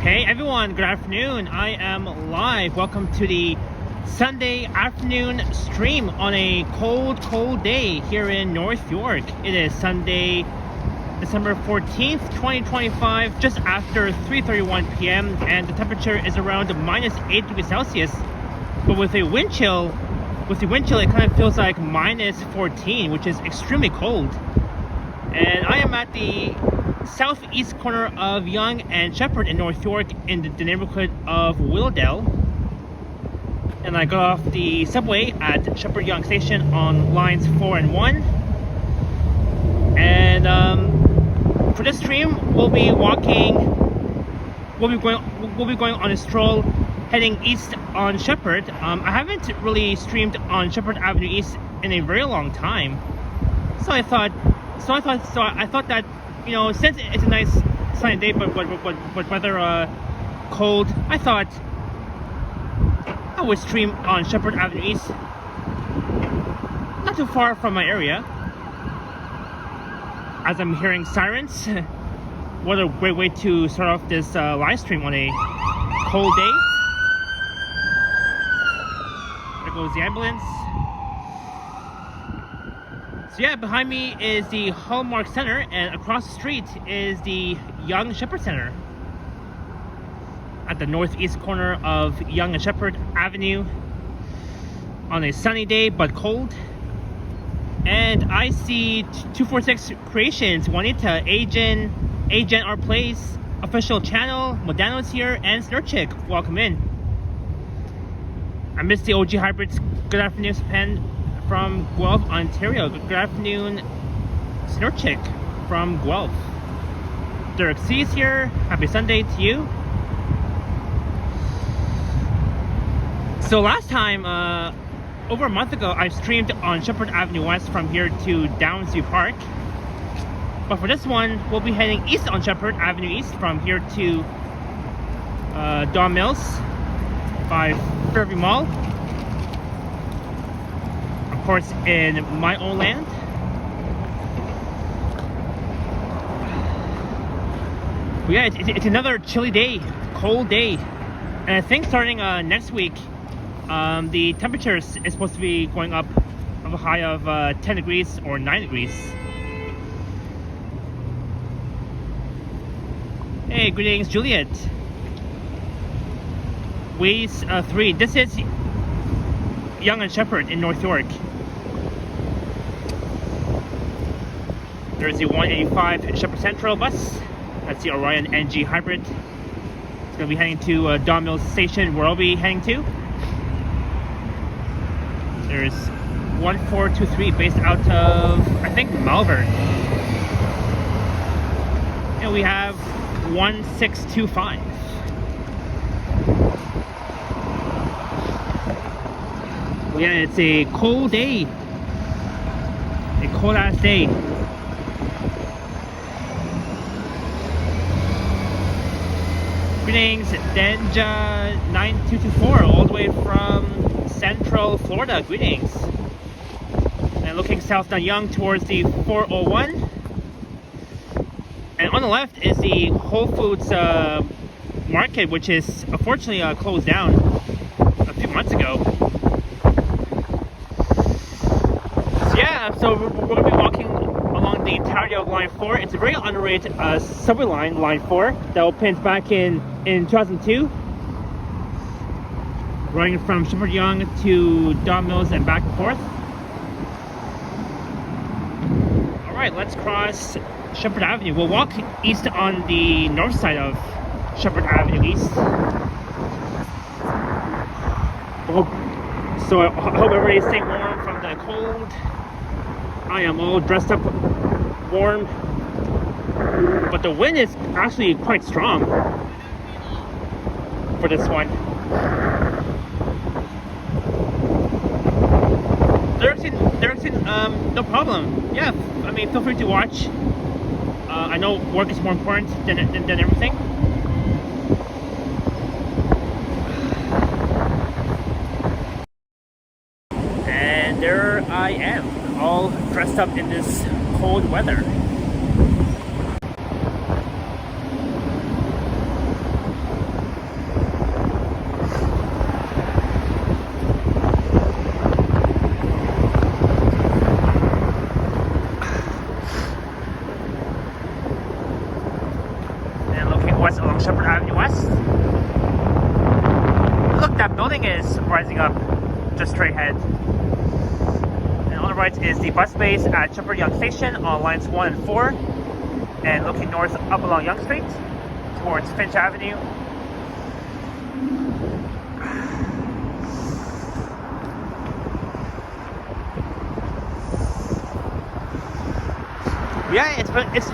Hey everyone, good afternoon. I am live. Welcome to the Sunday afternoon stream on a cold day here in North York. It is Sunday, December 14th, 2025, just after 3:31 p.m. and the temperature is around -8 degrees Celsius. But with the wind chill, it kind of feels like -14, which is extremely cold. And I am at the southeast corner of Yonge and Sheppard in North York in the neighborhood of Willowdale. And I got off the subway at Sheppard Yonge Station on lines 4 and 1. And for this stream, we'll be going on a stroll heading east on Sheppard. I haven't really streamed on Sheppard Avenue East in a very long time, so I thought that, you know, since it's a nice sunny day but weather cold, I thought I would stream on Sheppard Avenue East, not too far from my area. As I'm hearing sirens, what a great way to start off this live stream on a cold day. There goes the ambulance. So yeah, behind me is the Hallmark Center, and across the street is the Yonge and Sheppard Center at the northeast corner of Yonge and Sheppard Avenue on a sunny day but cold. And I see 246 Creations, Juanita, Agent Our Place, official channel, Modano's here, and Snurchick. Welcome in. I missed the OG Hybrids. Good afternoon, Pen from Guelph, Ontario. Good afternoon, Snurchick from Guelph. Derek C is here. Happy Sunday to you. So last time, over a month ago, I streamed on Sheppard Avenue West from here to Downsview Park. But for this one, we'll be heading east on Sheppard Avenue East from here to Don Mills by Fairview Mall. Of course, in my own land. But yeah, it's another chilly day, cold day. And I think starting next week, the temperature is supposed to be going up of a high of 10 degrees or 9 degrees. Hey, greetings, Juliet. Ways 3. This is Yonge and Sheppard in North York. There's the 185 Sheppard Central bus. That's the Orion NG Hybrid. It's going to be heading to Don Mills Station, where I'll be heading to. There's 1423 based out of, I think, Malvern. And we have 1625. Well, yeah, it's a cold day. A cold ass day. Greetings, Denja 9224, all the way from Central Florida. Greetings. And looking south down Yonge towards the 401. And on the left is the Whole Foods market, which is unfortunately closed down a few months ago. So yeah, so we're going to be walking along the entirety of Line 4. It's a very underrated subway line, Line 4, that opened back in 2002. Running from Sheppard Yonge to Don Mills and back and forth. Alright, let's cross Sheppard Avenue. We'll walk east on the north side of Sheppard Avenue East. So I hope everybody's staying warm from the cold. I am all dressed up warm, but the wind is actually quite strong for this one. Derekson, no problem. Yeah, I mean, feel free to watch. I know work is more important than everything. And there I am, all dressed up in this cold weather. rising up just straight ahead. And on the right is the bus base at Sheppard Yonge Station on lines 1 and 4. And looking north up along Yonge Street towards Finch Avenue. Yeah, it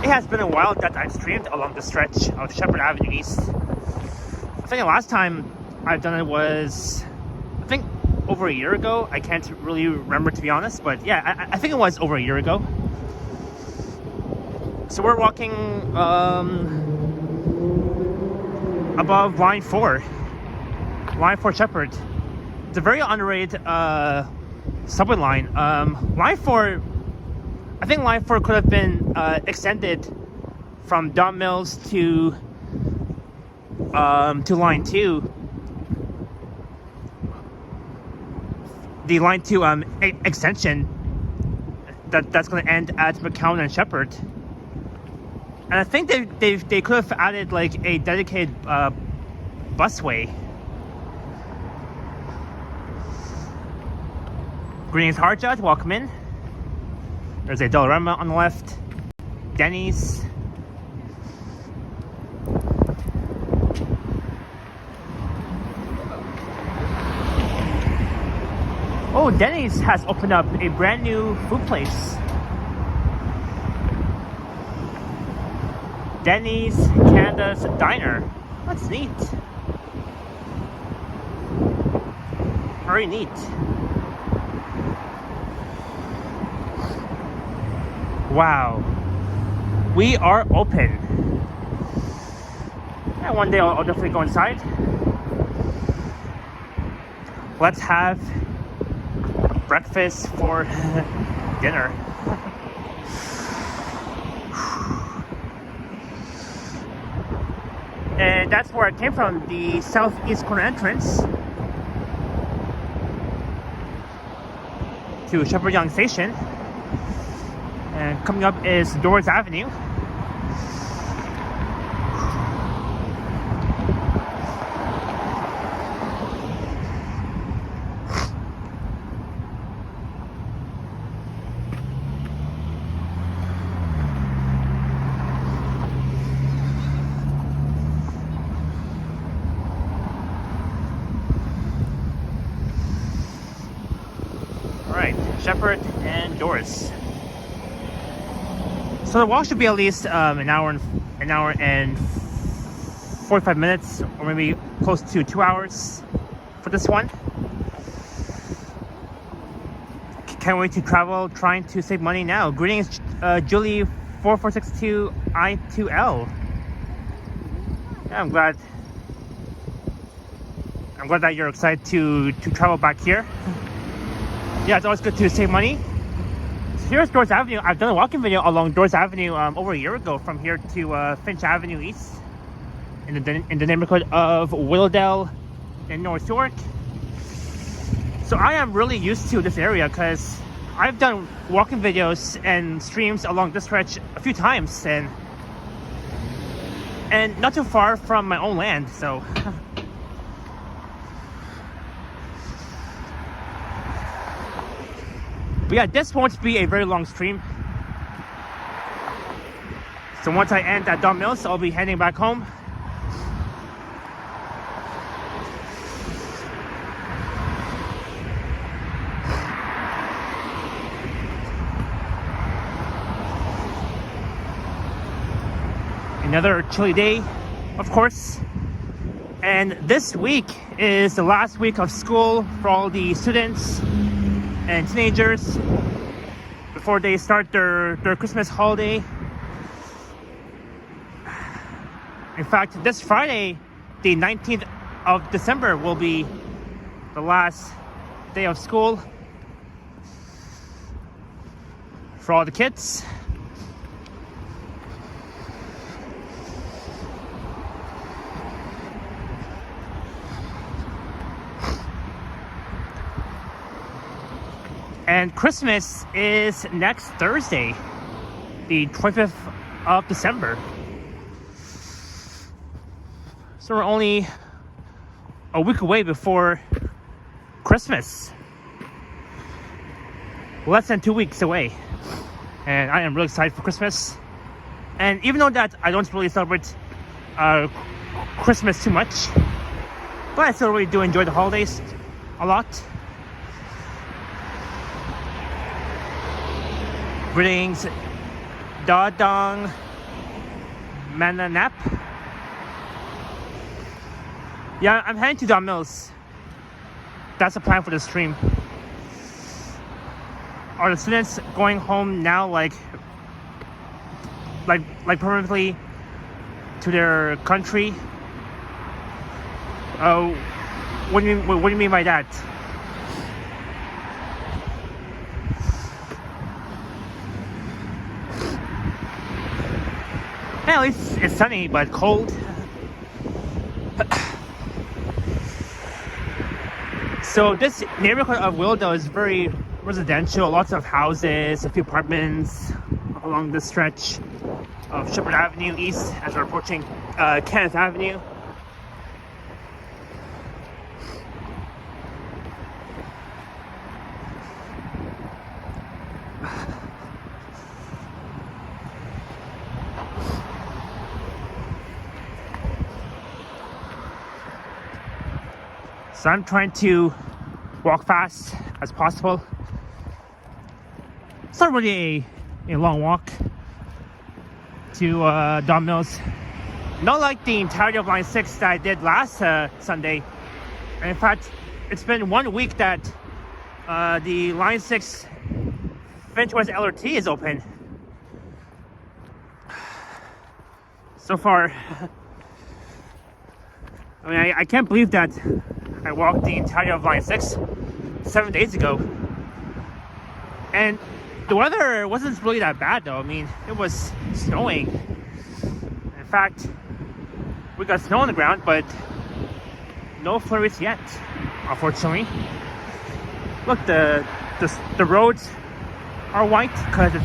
has been a while that I've streamed along the stretch of Sheppard Avenue East. I think the last time I've done it was, I think, over a year ago. I can't really remember, to be honest, but yeah, I think it was over a year ago. So we're walking above line 4 Sheppard. It's a very underrated subway line. Line 4, I think line 4 could have been extended from Don Mills to line 2. The line 2 extension that's going to end at McCown and Sheppard. And I think they could have added like a dedicated busway. Greetings, Harjot. Welcome in. There's a Dollarama on the left. Denny's. Oh, Denny's has opened up a brand new food place. Denny's Canada's Diner. That's neat. Very neat. Wow. We are open. Yeah, one day I'll definitely go inside. Let's have breakfast for dinner. And that's where I came from, the southeast corner entrance to Sheppard Yonge Station. And coming up is Dorrs Avenue. Sheppard and Dorrs. So the walk should be at least an hour and 45 minutes, or maybe close to 2 hours for this one. Can't wait to travel, trying to save money now. Greetings, Julie 4462I2L. Yeah, I'm glad that you're excited to travel back here. Yeah, it's always good to save money. So here's Dorrs Avenue. I've done a walking video along Dorrs Avenue over a year ago from here to Finch Avenue East in the neighborhood of Willowdale in North York. So I am really used to this area because I've done walking videos and streams along this stretch a few times and not too far from my own land, so but yeah, this won't be a very long stream. So once I end at Don Mills, I'll be heading back home. Another chilly day, of course. And this week is the last week of school for all the students and teenagers before they start their Christmas holiday. In fact, this Friday, the 19th of December, will be the last day of school for all the kids. And Christmas is next Thursday, the 25th of December. So we're only a week away before Christmas. Less than 2 weeks away. And I am really excited for Christmas. And even though that I don't really celebrate Christmas too much, but I still really do enjoy the holidays a lot. Greetings, Dadong Mananap. Yeah, I'm heading to Don Mills. That's the plan for the stream. Are the students going home now, like permanently to their country? Oh, what do you mean by that? At least it's sunny but cold. So this neighborhood of Willow is very residential, lots of houses, a few apartments along this stretch of Sheppard Avenue East as we're approaching Kenneth Avenue. So I'm trying to walk fast as possible. It's not really a long walk to Don Mills. Not like the entirety of Line 6 that I did last Sunday. And in fact, it's been 1 week that the Line 6 Finch West LRT is open. So far, I mean, I can't believe that I walked the entirety of Line 6 7 days ago. And the weather wasn't really that bad though. I mean, it was snowing. In fact, we got snow on the ground, but no flurries yet, unfortunately. Look, the roads are white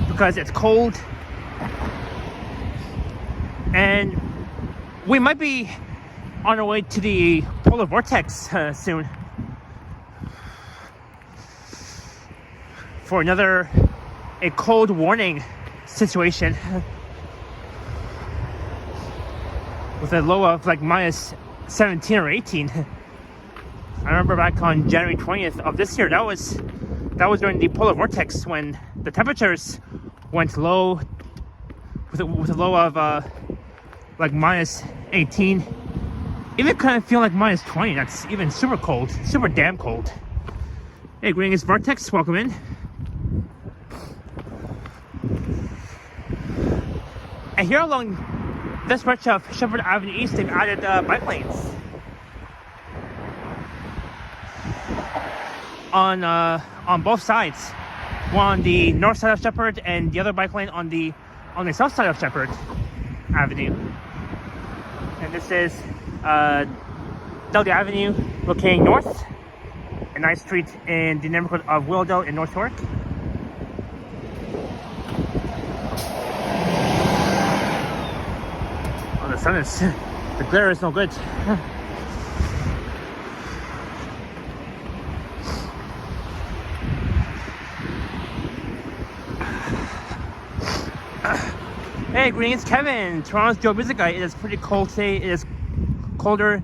because it's cold. And we might be on our way to the polar vortex soon for a cold warning situation with a low of like minus 17 or 18. I remember back on January 20th of this year, that was during the polar vortex when the temperatures went low with a low of like minus 18. Even kind of feel like minus 20. That's even super cold, super damn cold. Hey, greetings, Vortex. Welcome in. And here along this stretch of Sheppard Avenue East, they've added bike lanes on both sides. One on the north side of Sheppard, and the other bike lane on the south side of Sheppard Avenue. And this is Dudley Avenue looking north, a nice street in the neighborhood of Willow in North York. Oh, the sun is, the glare is no good. Hey, greetings, Kevin. Toronto's Joe Music Guy. It is pretty cold today. It is colder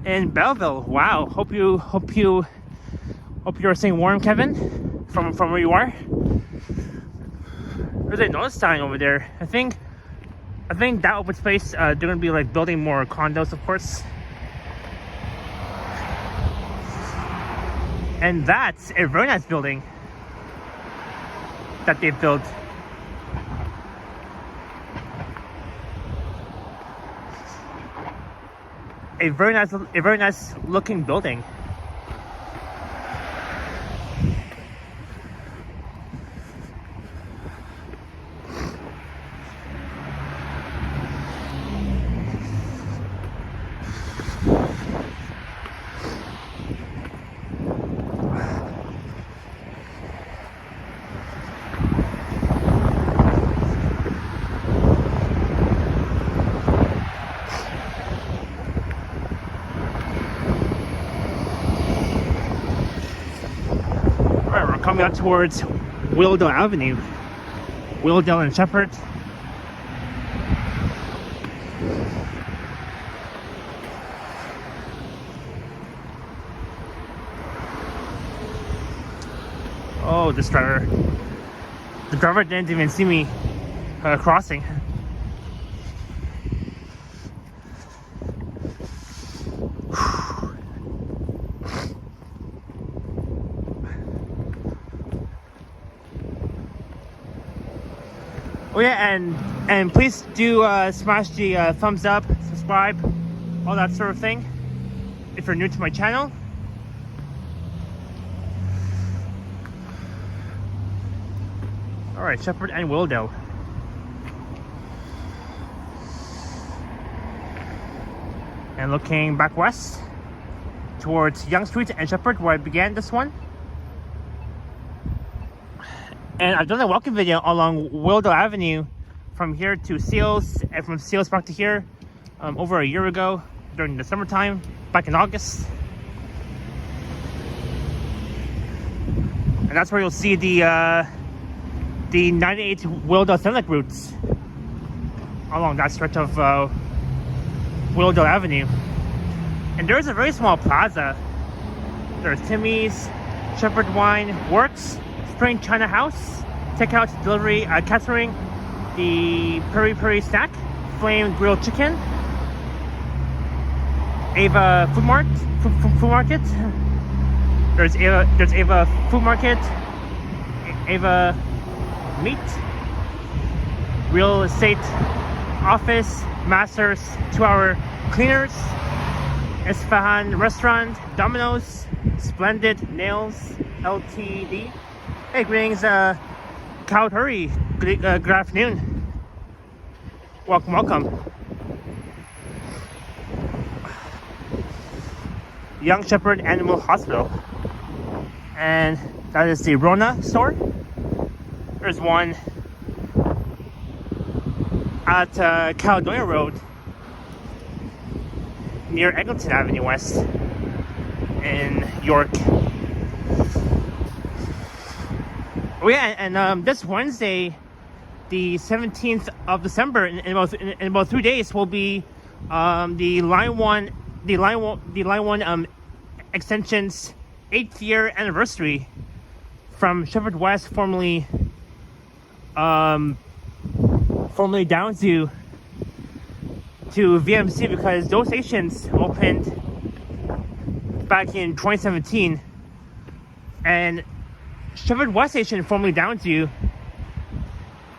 in Belleville. Wow. Hope you're staying warm, Kevin, from where you are. There's a notice sign over there. I think that open space they're gonna be like building more condos, of course. And that's a very nice building that they've built. A very nice looking building. coming out towards Willdale Avenue. Willdale and Sheppard. Oh, this driver. The driver didn't even see me crossing. Oh yeah, and please do smash the thumbs up, subscribe, all that sort of thing if you're new to my channel. Alright, Sheppard and Willdale. And looking back west towards Yonge Street and Sheppard, where I began this one. And I've done a walking video along Willdale Avenue from here to Seals, and from Seals back to here over a year ago during the summertime, back in August. And that's where you'll see the 98 Willdale Senate routes along that stretch of Willdale Avenue. And there's a very small plaza. There's Timmy's, Sheppard Wine Works, Spring China House, takeout, delivery, catering, the Peri Peri Snack, Flame Grilled Chicken, Ava Food Market. There's Ava Food Market, Ava Meat, Real Estate Office, Masters 2-Hour Cleaners, Isfahan Restaurant, Domino's, Splendid Nails Ltd. Hey, greetings, Cow Hurry. Good afternoon. Welcome. Yonge Sheppard Animal Hospital. And that is the Rona store. There's one at Caledonia Road near Eglinton Avenue West in York. Oh yeah, and this Wednesday, the 17th of December, in about 3 days, will be the Line 1 extension's 8th year anniversary from Sheppard West, formerly Downsview, to VMC, because those stations opened back in 2017, and Sheppard West Station, formerly Downsview,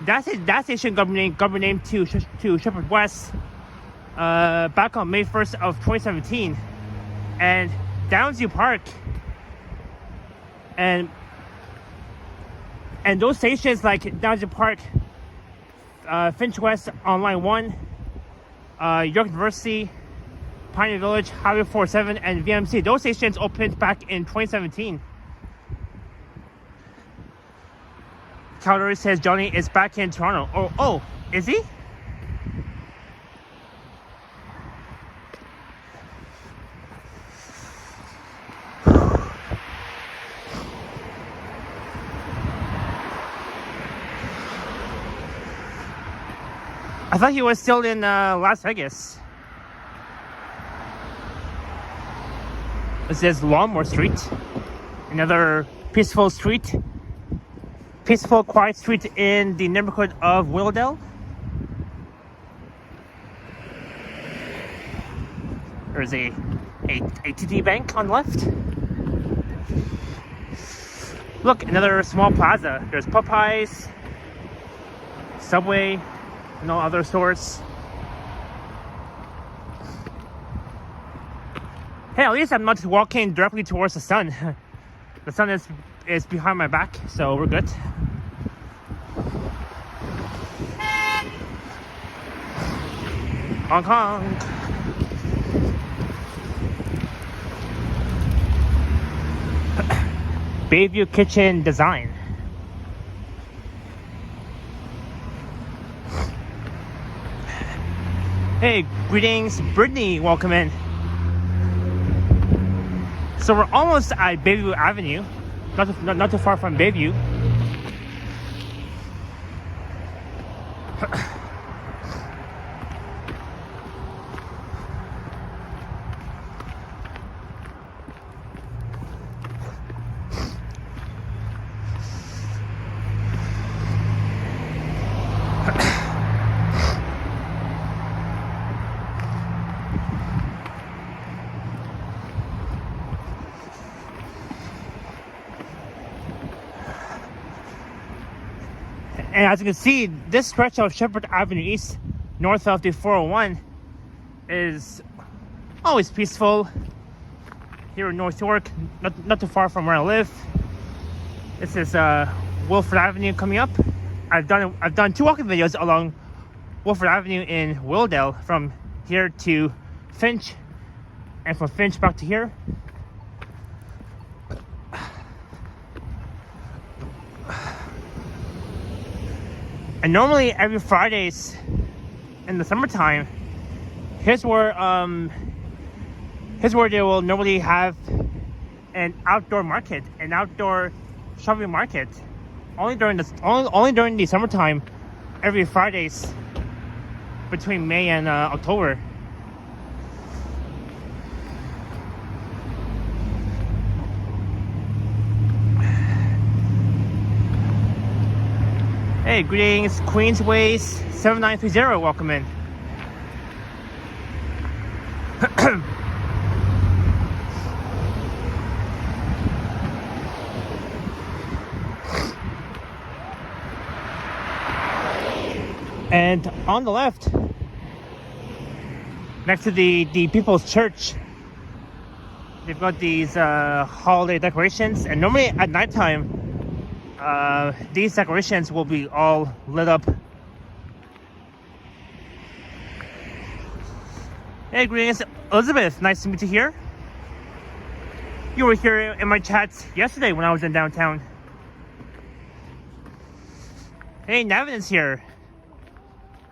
that station got renamed to Sheppard West back on May 1st of 2017, and Downsview Park and those stations like Downsview Park, Finch West on Line 1, York University, Pioneer Village, Highway 47, and VMC, those stations opened back in 2017. Calgary says Johnny is back in Toronto. Oh, is he? I thought he was still in Las Vegas. This is Longmore Street, another peaceful street. Peaceful, quiet street in the neighborhood of Willdale. There's a TD Bank on the left. Look, another small plaza. There's Popeyes, Subway, and all other stores. Hey, at least I'm not walking directly towards the sun. The sun is behind my back, so we're good. Hong Kong. Bayview Kitchen Design. Hey, greetings, Brittany, welcome in. So we're almost at Bayview Avenue. not too far from Bayview. And as you can see, this stretch of Sheppard Avenue East, north of the 401, is always peaceful. Here in North York, not too far from where I live. This is Wilford Avenue coming up. I've done 2 walking videos along Wilford Avenue in Willdale, from here to Finch, and from Finch back to here. And normally every Fridays in the summertime, here's where they will normally have an outdoor market, an outdoor shopping market. Only during the summertime, every Fridays between May and October. Hey, greetings, Queensways 7930, welcome in. And on the left, next to the People's Church, they've got these holiday decorations, and normally at nighttime, these decorations will be all lit up. Hey, greetings, Elizabeth. Nice to meet you here. You were here in my chats yesterday when I was in downtown. Hey, Navin is here.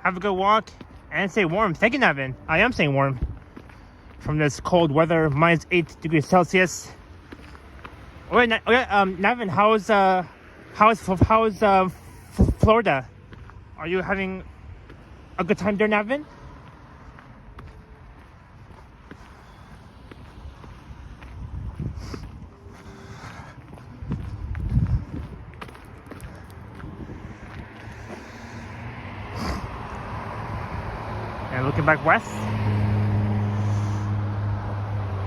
Have a good walk and stay warm. Thank you, Navin. I am staying warm from this cold weather, minus 8 degrees Celsius. Wait, Navin, how's Florida? Are you having a good time there, Navin? And looking back west.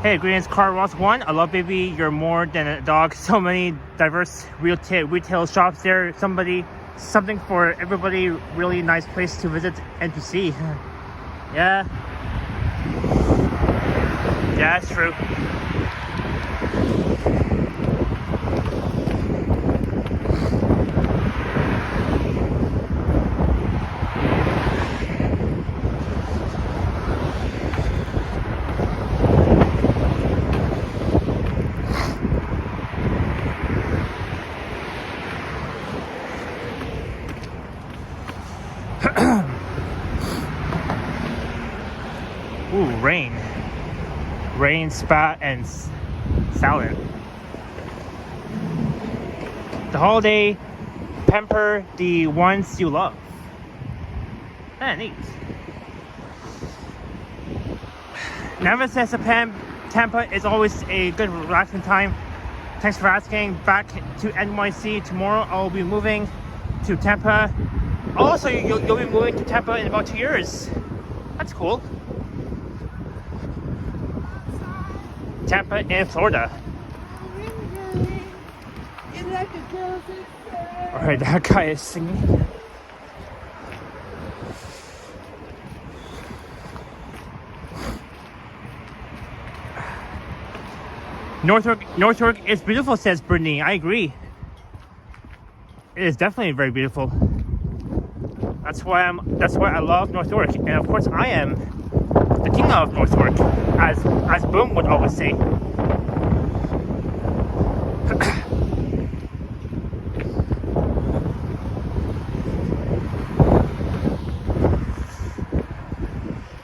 Hey, greetings, Car Ross 1. I love baby, you're more than a dog. So many diverse retail shops there. Something for everybody. Really nice place to visit and to see. Yeah. Yeah, it's true. Ooh, rain, spa, and salad. The holiday, pamper the ones you love. Neat. Never says Tampa is always a good relaxing time. Thanks for asking. Back to NYC tomorrow. I'll be moving to Tampa. Also, you'll be moving to Tampa in about 2 years. That's cool. Tampa in Florida. Alright, that guy is singing. North York is beautiful, says Brittany. I agree. It is definitely very beautiful. That's why I love North York, and of course I am the king of North York, as Boom would always say.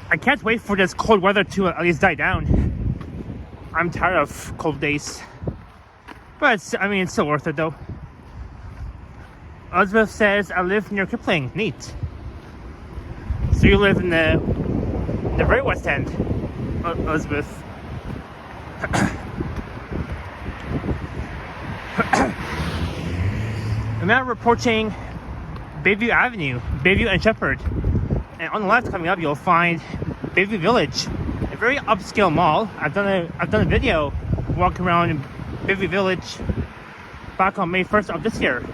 I can't wait for this cold weather to at least die down. I'm tired of cold days. But I mean, it's still worth it though. Elizabeth says, I live near Kipling. Neat. So you live in the very west end, Elizabeth. I'm now approaching Bayview Avenue, Bayview and Sheppard. And on the left coming up, you'll find Bayview Village, a very upscale mall. I've done a video walking around Bayview Village back on May 1st of this year.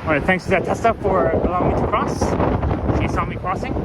Alright, thanks to that Tesla for allowing me to cross. She saw me crossing.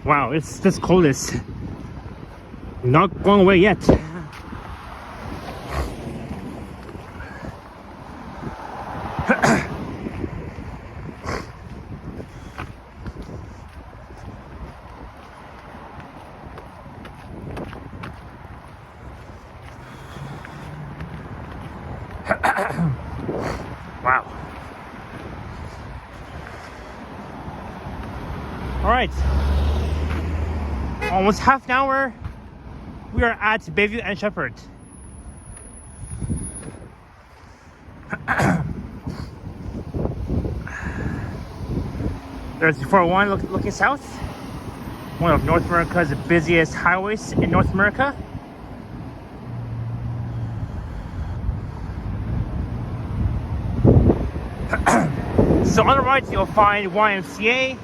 Wow, it's this cold is not going away yet. Wow. All right. Almost half an hour. We are at Bayview and Sheppard. There's the 401 looking south. One of North America's busiest highways in North America. So on the right you'll find YMCA,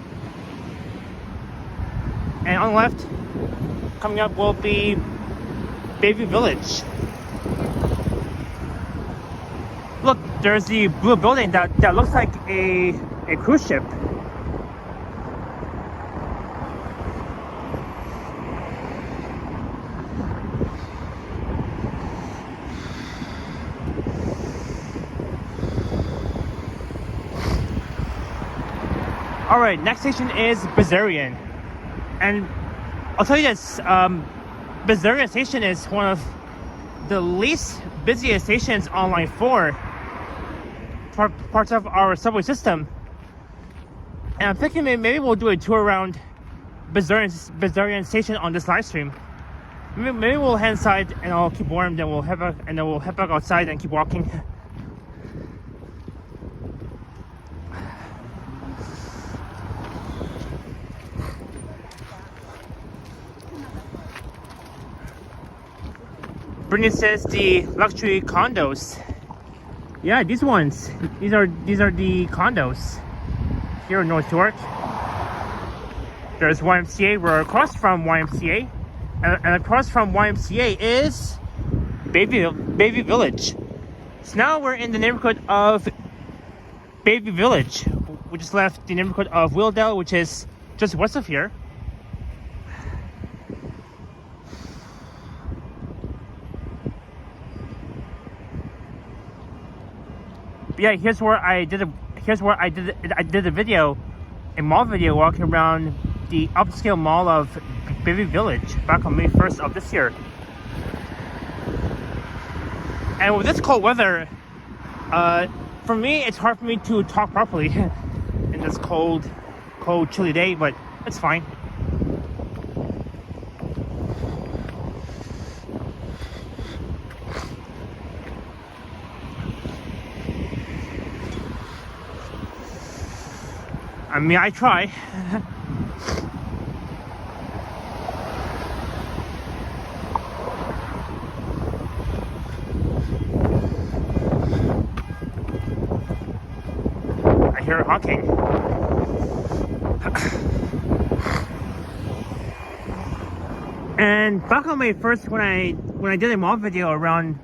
and on the left coming up will be Bayview Village. Look, there's the blue building that looks like a cruise ship. Alright, next station is Bessarion. And I'll tell you this, Bessarion station is one of the least busiest stations on line 4, parts of our subway system. And I'm thinking maybe we'll do a tour around Bessarion station on this live stream. Maybe we'll head inside and I'll keep warm, then we'll head back outside and keep walking. Brittany says the luxury condos. Yeah, these ones. These are the condos here in North York. There's YMCA. We're across from YMCA, and across from YMCA is Bayview Village. So now we're in the neighborhood of Bayview Village. We just left the neighborhood of Willdale, which is just west of here. Yeah, here's where I did a video, a mall video walking around the upscale mall of Bayview Village back on May 1st of this year. And with this cold weather, for me, it's hard for me to talk properly in this cold, chilly day, but it's fine. I mean, I try. I hear honking. And back on my first, when I did a mall video around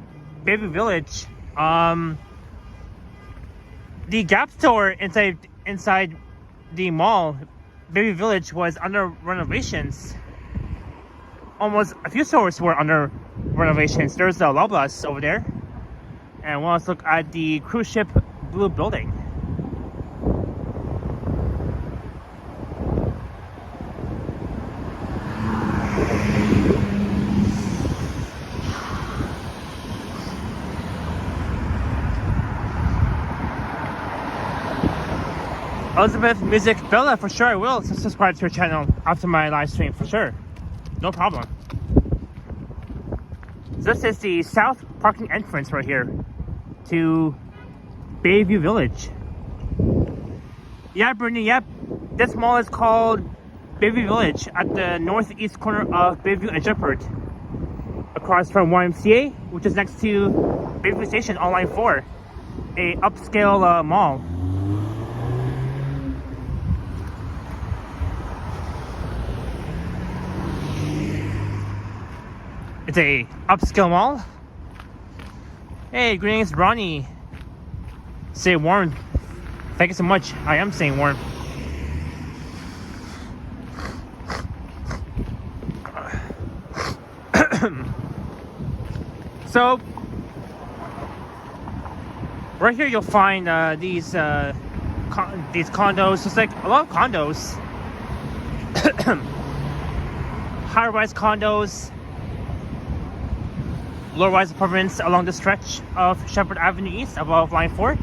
Baby Village, the Gap store inside the mall, Baby Village, was under renovations. Almost a few stores were under renovations. There's the Loblaws over there, and let's look at the cruise ship blue building. Elizabeth Music Bella, for sure I will subscribe to her channel after my live stream, for sure. No problem. This is the south parking entrance right here to Bayview Village. Yeah, Brittany, yep. This mall is called Bayview Village at the northeast corner of Bayview and Sheppard, across from YMCA, which is next to Bayview Station on line 4, a upscale mall. It's a upscale mall. Hey, greetings, Ronnie. Say warm. Thank you so much. I am saying warm. So, right here you'll find these condos. It's like a lot of condos, high-rise condos, low-rise apartments along the stretch of Sheppard Avenue East above line 4.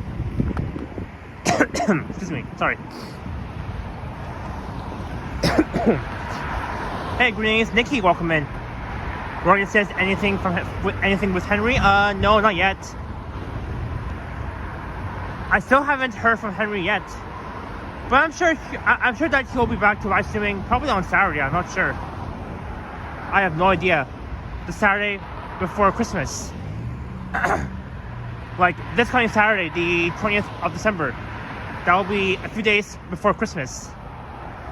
Excuse me, sorry. Hey, greetings, Nikki, welcome in. Rory says anything with Henry? No, not yet. I still haven't heard from Henry yet, but I'm sure that he'll be back to live streaming probably on Saturday. I'm not sure. I have no idea. The Saturday before Christmas. Like this coming Saturday, the 20th of December. That will be a few days before Christmas.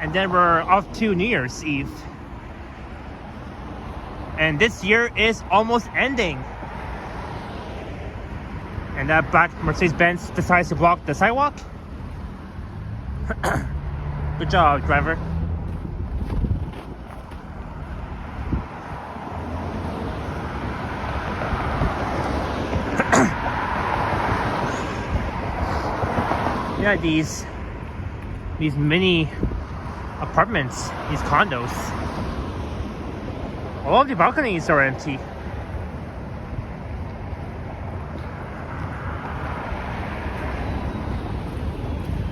And then we're off to New Year's Eve. And this year is almost ending. And that black Mercedes-Benz decides to block the sidewalk. Good job, driver. Yeah, these mini apartments, these condos. All of the balconies are empty.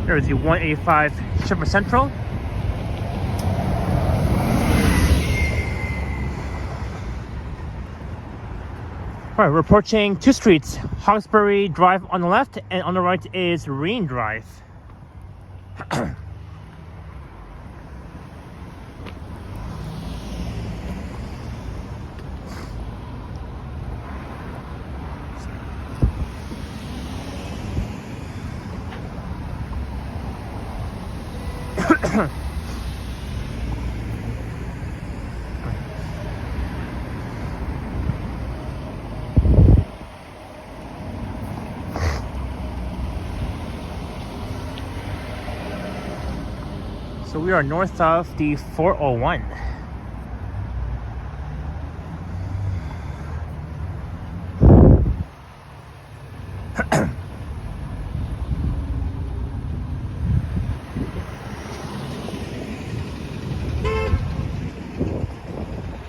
There's the 185 Sheppard Central. Alright, we're approaching two streets. Hawkesbury Drive on the left, and on the right is Reen Drive. So we are north of the 401.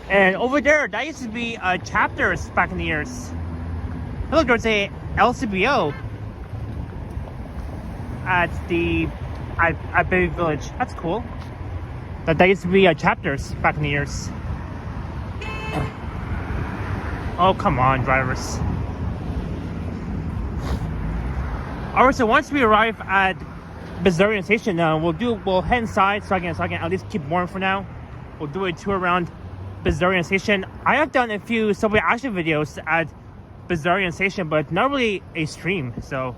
And over there, that used to be Chapters back in the years. Look, there's a LCBO at Baby Village. That's cool. That used to be Chapters back in the years. Oh, come on, drivers. Alright, so once we arrive at Bessarion Station. We'll head inside so I can at least keep warm for now. We'll do a tour around Bessarion Station. I have done a few subway action videos at Bessarion Station, but not really a stream. So,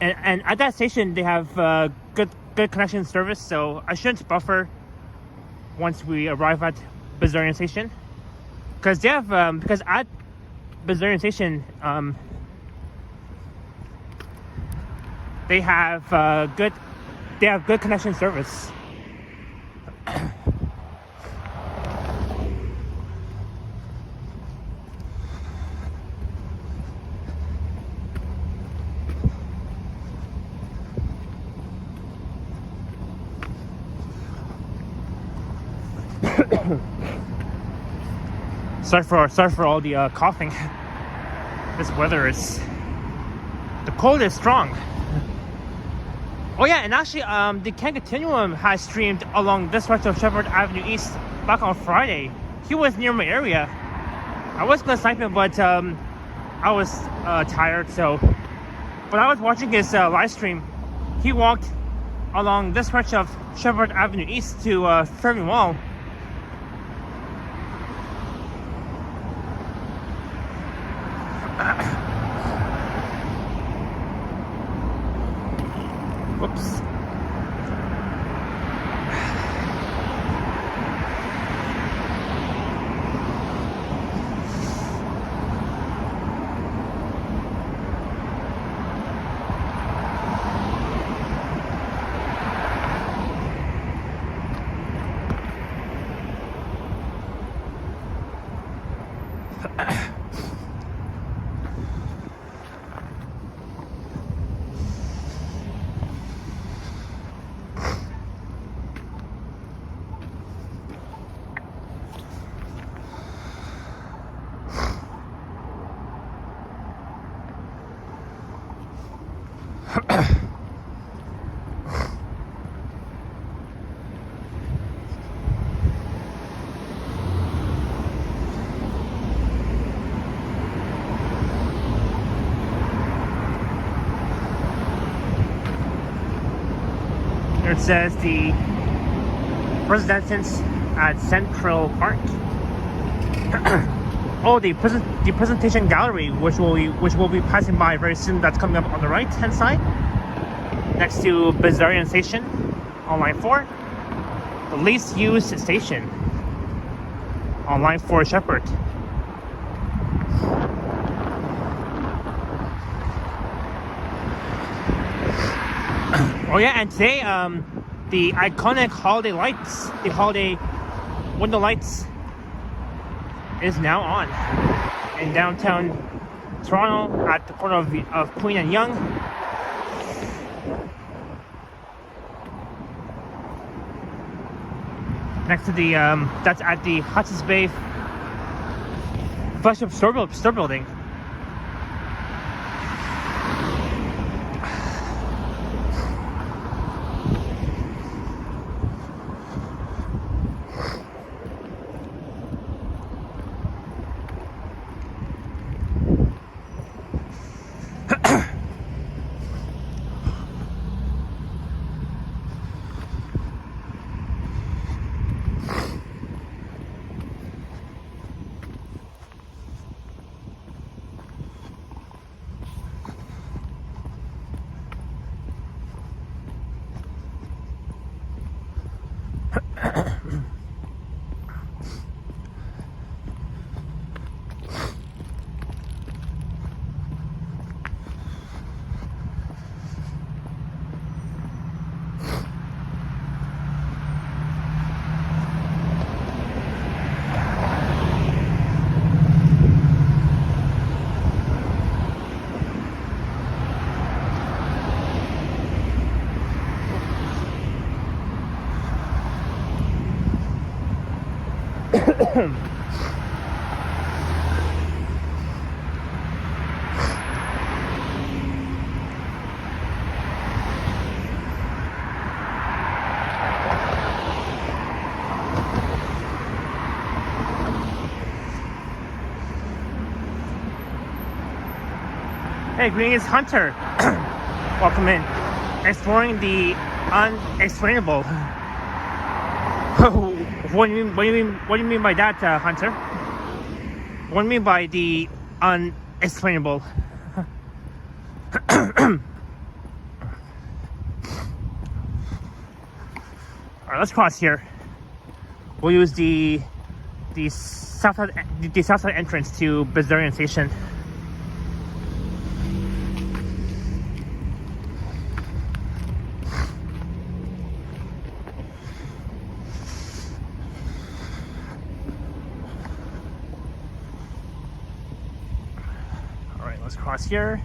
and at that station they have good connection service. So I shouldn't buffer once we arrive at Bessarion Station, because they have because at Bessarion Station they have good connection service. Sorry for all the coughing. This weather is, the cold is strong. Oh yeah, and actually the Ken Continuum has streamed along this stretch of Sheppard Avenue East back on Friday. He was near my area. I was gonna snipe him, but I was tired, so when I was watching his live stream, he walked along this stretch of Sheppard Avenue East to Fairview Mall. Whoops. It says the residence at Central Park. Oh, the presentation gallery, which will be passing by very soon. That's coming up on the right hand side, next to Bessarion Station on line 4. The least used station on line 4 Sheppard. Oh yeah, and today the iconic holiday lights, the holiday window lights, is now on in downtown Toronto at the corner of Queen and Yonge. Next to the that's at the Hudson's Bay flagship store building. Hey, greetings, Hunter. Welcome in. Exploring the unexplainable. What do you mean by that, Hunter? What do you mean by the unexplainable? Alright, let's cross here. We'll use the south side entrance to Bessarion Station. Alright, let's cross here.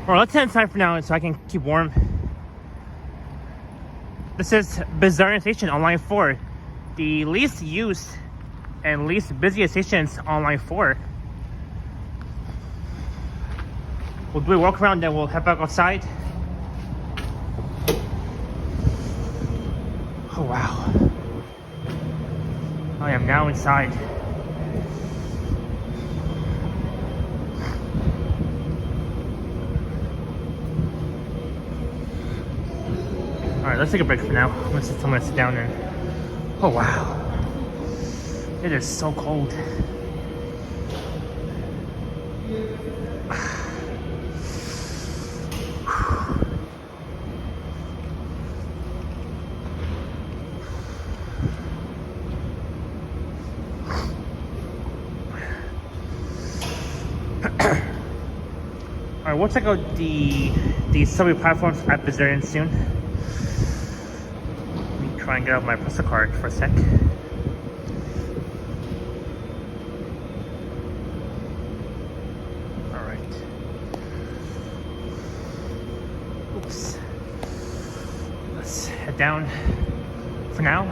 Alright, let's head inside for now so I can keep warm. This is Bessarion Station on line 4. The least used and least busiest stations on line 4. We'll do a walk around, then we'll head back outside. Oh wow. I am now inside. Alright, let's take a break for now. I'm gonna sit down and... Oh wow. It is so cold. Alright, we'll check out the subway platforms at Bessarion soon. Try and get out my postal card for a sec. Alright. Oops. Let's head down for now.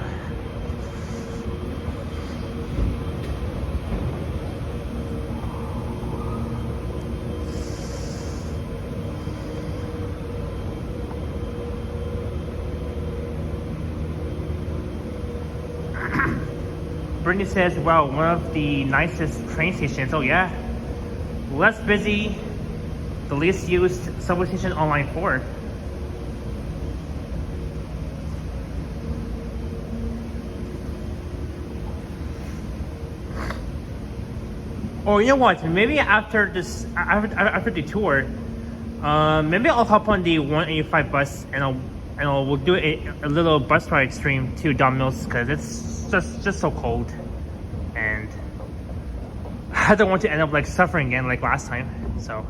Brittany says, wow, one of the nicest train stations. Oh yeah. Less busy, the least used subway station on line 4. Oh, you know what? Maybe after this, after the tour, maybe I'll hop on the 185 bus and we'll do a little bus ride stream to Don Mills because it's just so cold, and I don't want to end up like suffering again like last time. So,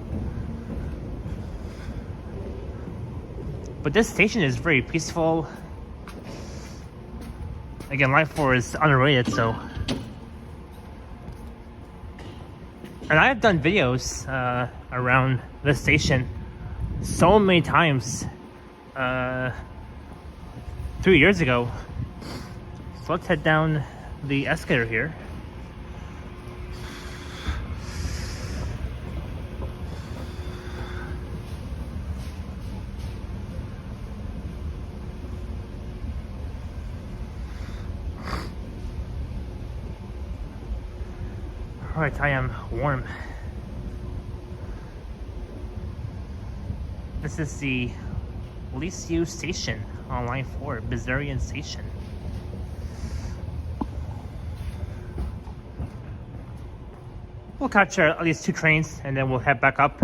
but this station is very peaceful. Again, line 4 is underrated, so. And I've done videos around this station so many times 3 years ago. So let's head down the escalator here. Alright, I am warm. This is the least used station on line 4, Bessarion Station. We'll catch at least 2 trains and then we'll head back up.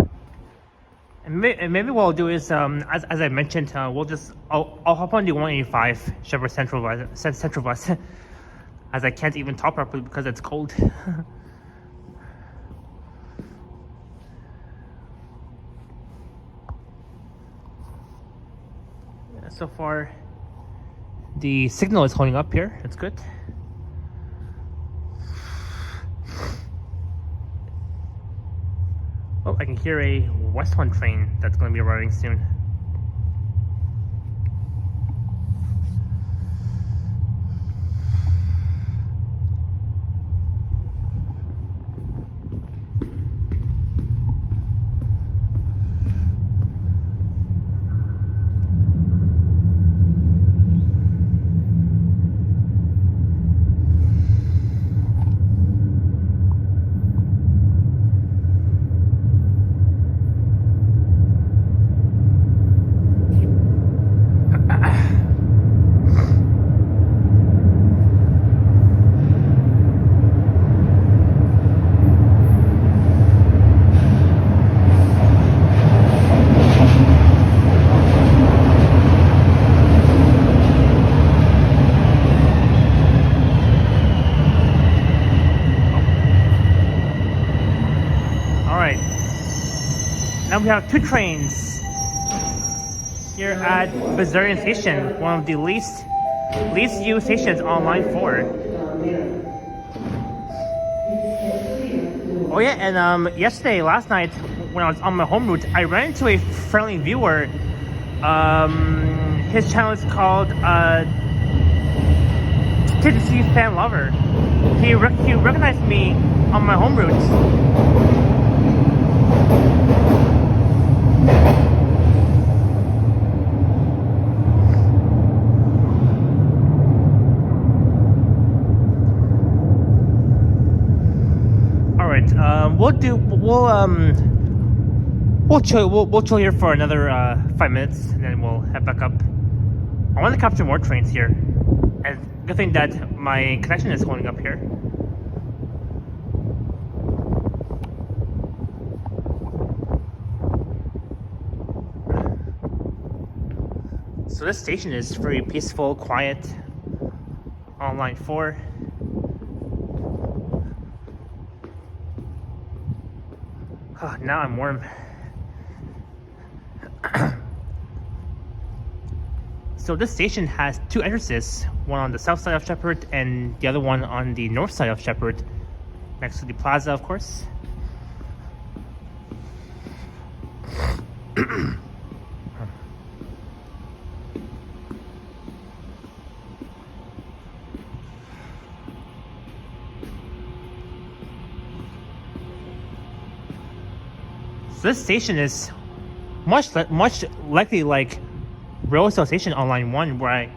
And maybe what I'll do is, as I mentioned, I'll hop on the 185 Sheppard Central bus, as I can't even talk properly because it's cold. Yeah, so far, the signal is holding up here. It's good. Oh, I can hear a West 1 train that's going to be arriving soon. we have 2 trains here at Bessarion Station, one of the least used stations on line 4. Oh yeah, and last night when I was on my home route, I ran into a friendly viewer. His channel is called TTC Fan Lover. He recognized me on my home route. We'll chill here for another 5 minutes, and then we'll head back up. I want to capture more trains here, and good thing that my connection is holding up here. So this station is very peaceful, quiet, on line 4. Oh, now I'm warm. So this station has 2 entrances, one on the south side of Sheppard and the other one on the north side of Sheppard, next to the plaza, of course. So this station is much likely like Rosedale Station on line 1, where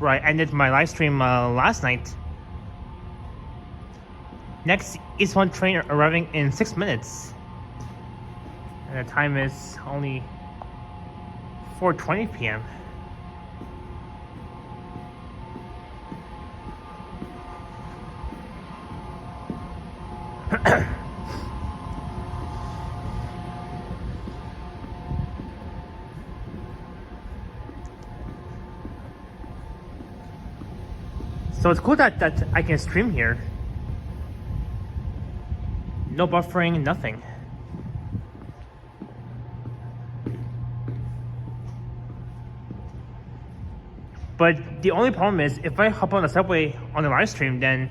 I ended my live stream last night. Next East 1 train arriving in 6 minutes, and the time is only 4:20 p.m. So it's cool that I can stream here. No buffering, nothing. But the only problem is, if I hop on the subway on the live stream, then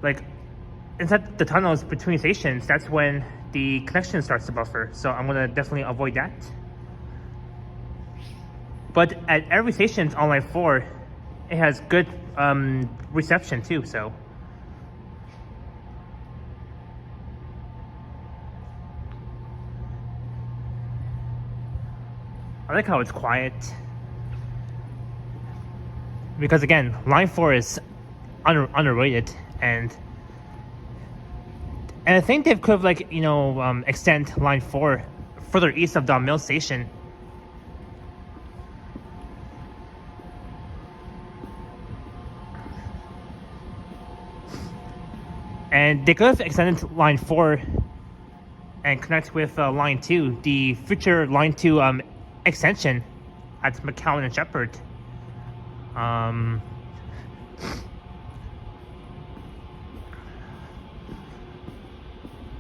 like inside the tunnels between stations, that's when the connection starts to buffer. So I'm gonna definitely avoid that. But at every station on line 4, it has good reception too, so. I like how it's quiet. Because again, line 4 is underrated, and I think they could have extend line 4 further east of the Mill Station. And they could have extended line 4 and connect with line 2, the future line 2 extension at McCowan and Sheppard.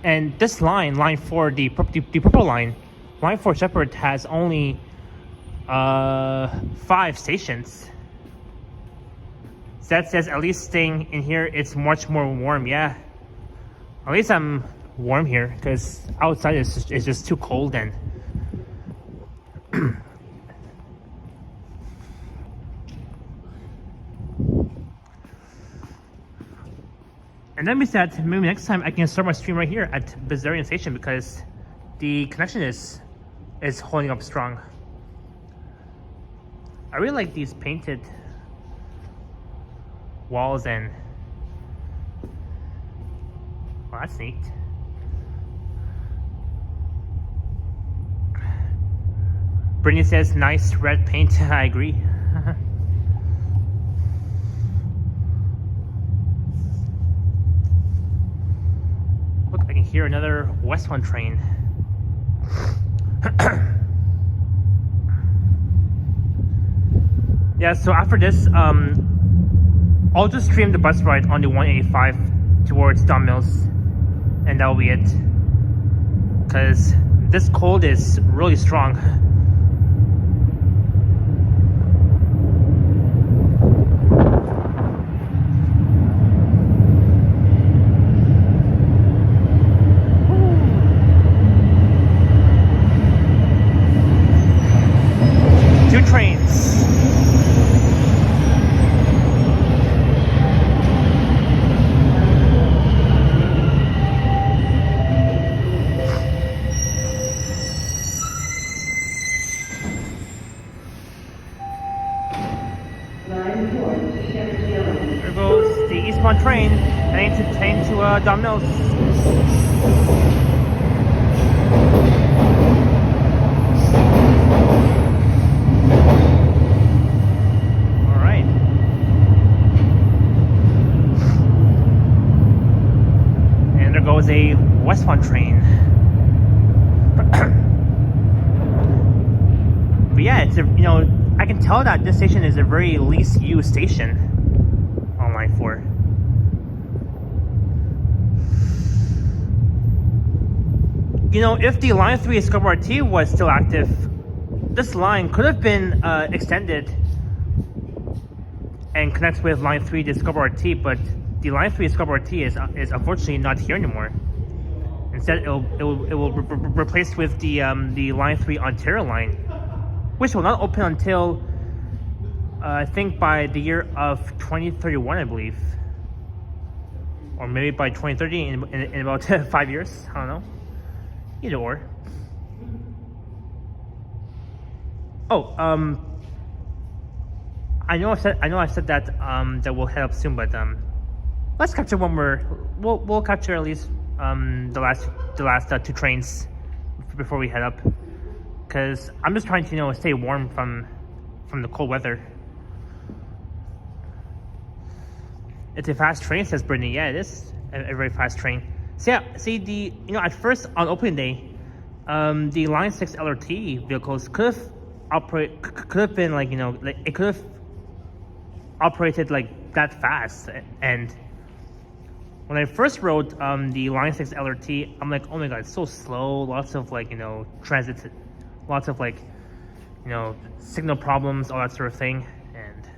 And this line 4, the purple line 4 Sheppard, has only 5 stations. So that says at least staying in here, it's much more warm. Yeah, at least I'm warm here, because outside is just too cold. And and that means that maybe next time I can start my stream right here at Bessarion Station, because the connection is holding up strong. I really like these painted walls, and well, that's neat. Brittany says nice red paint. I agree. Look, I can hear another West 1 train. Yeah, so after this, I'll just stream the bus ride on the 185 towards Don Mills, and that'll be it. Because This cold is really strong. Two trains. There goes the eastbound train heading to Domino's. All right. And there goes a westbound train. But yeah, it's I can tell that this station is a very least used station on line 4. If the line 3 Scarborough RT was still active, this line could have been extended and connects with line 3 to Scarborough RT, but the line 3 Scarborough RT is unfortunately not here anymore. Instead, it will be replaced with the line 3 Ontario line, which will not open until I think by the year of 2031, I believe, or maybe by 2030 in about 5 years. I don't know. Either or. Oh, I know I said that that we'll head up soon, but let's capture one more. We'll capture at least the last 2 trains before we head up. Because I'm just trying to, stay warm from the cold weather. It's a fast train, says Brittany. Yeah, it is a very fast train. So yeah, see at first on opening day, the Line 6 LRT vehicles could have been it could have operated like that fast. And when I first rode the Line 6 LRT, I'm like, oh my god, it's so slow. Lots of transit. Lots of signal problems, all that sort of thing. And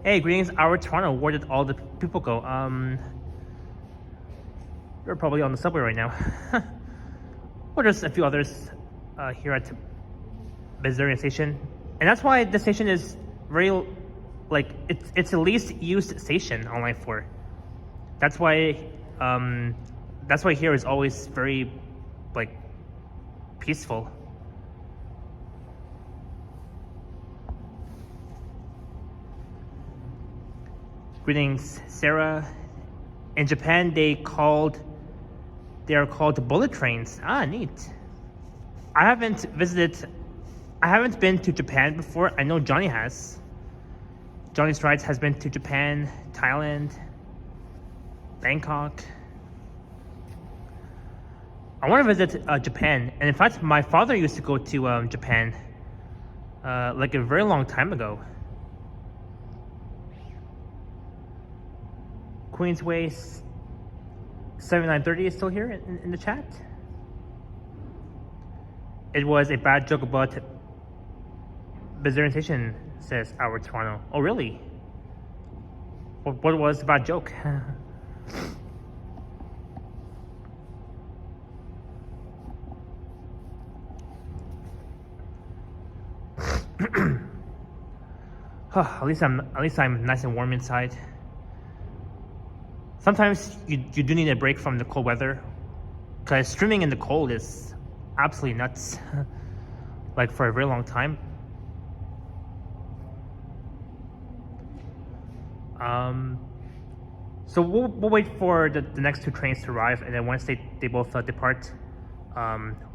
hey, greetings, our Toronto. Where did all the people go? They're probably on the subway right now. Well, there's a few others here at Bessarion station, and that's why the station is very it's the least used station on line 4. That's why here is always very peaceful. Greetings, Sarah. In Japan, they are called bullet trains. Ah, neat. I haven't been to Japan before. I know Johnny has. Johnny Strides has been to Japan, Thailand, Bangkok. I want to visit Japan, and in fact, my father used to go to Japan a very long time ago. Queensway 7930 is still here in the chat. It was a bad joke about Bessarion Station, says our Toronto. Oh, really? What was the bad joke? At least I'm nice and warm inside. Sometimes you do need a break from the cold weather, because streaming in the cold is absolutely nuts. For a very long time. So we'll wait for the next 2 trains to arrive, and then once they both depart,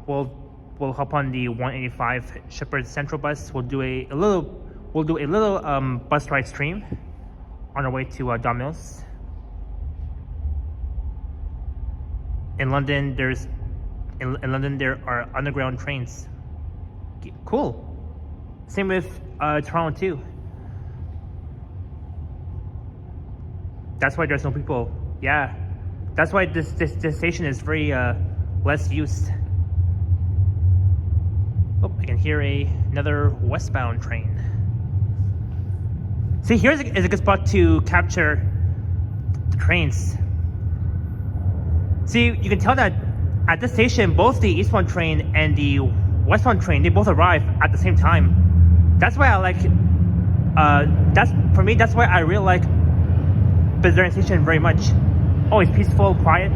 we'll hop on the 185 Sheppard Central bus. We'll do a little bus ride stream on our way to Domino's. In London, there are underground trains. Cool. Same with Toronto too. That's why there's no people. Yeah, that's why this station is very less used. Oh, I can hear another westbound train. See, here's is a good spot to capture the trains. See, you can tell that at this station, both the eastbound train and the westbound train, they both arrive at the same time. That's why I like, that's why I really like Bessarion Station very much. Always peaceful, quiet.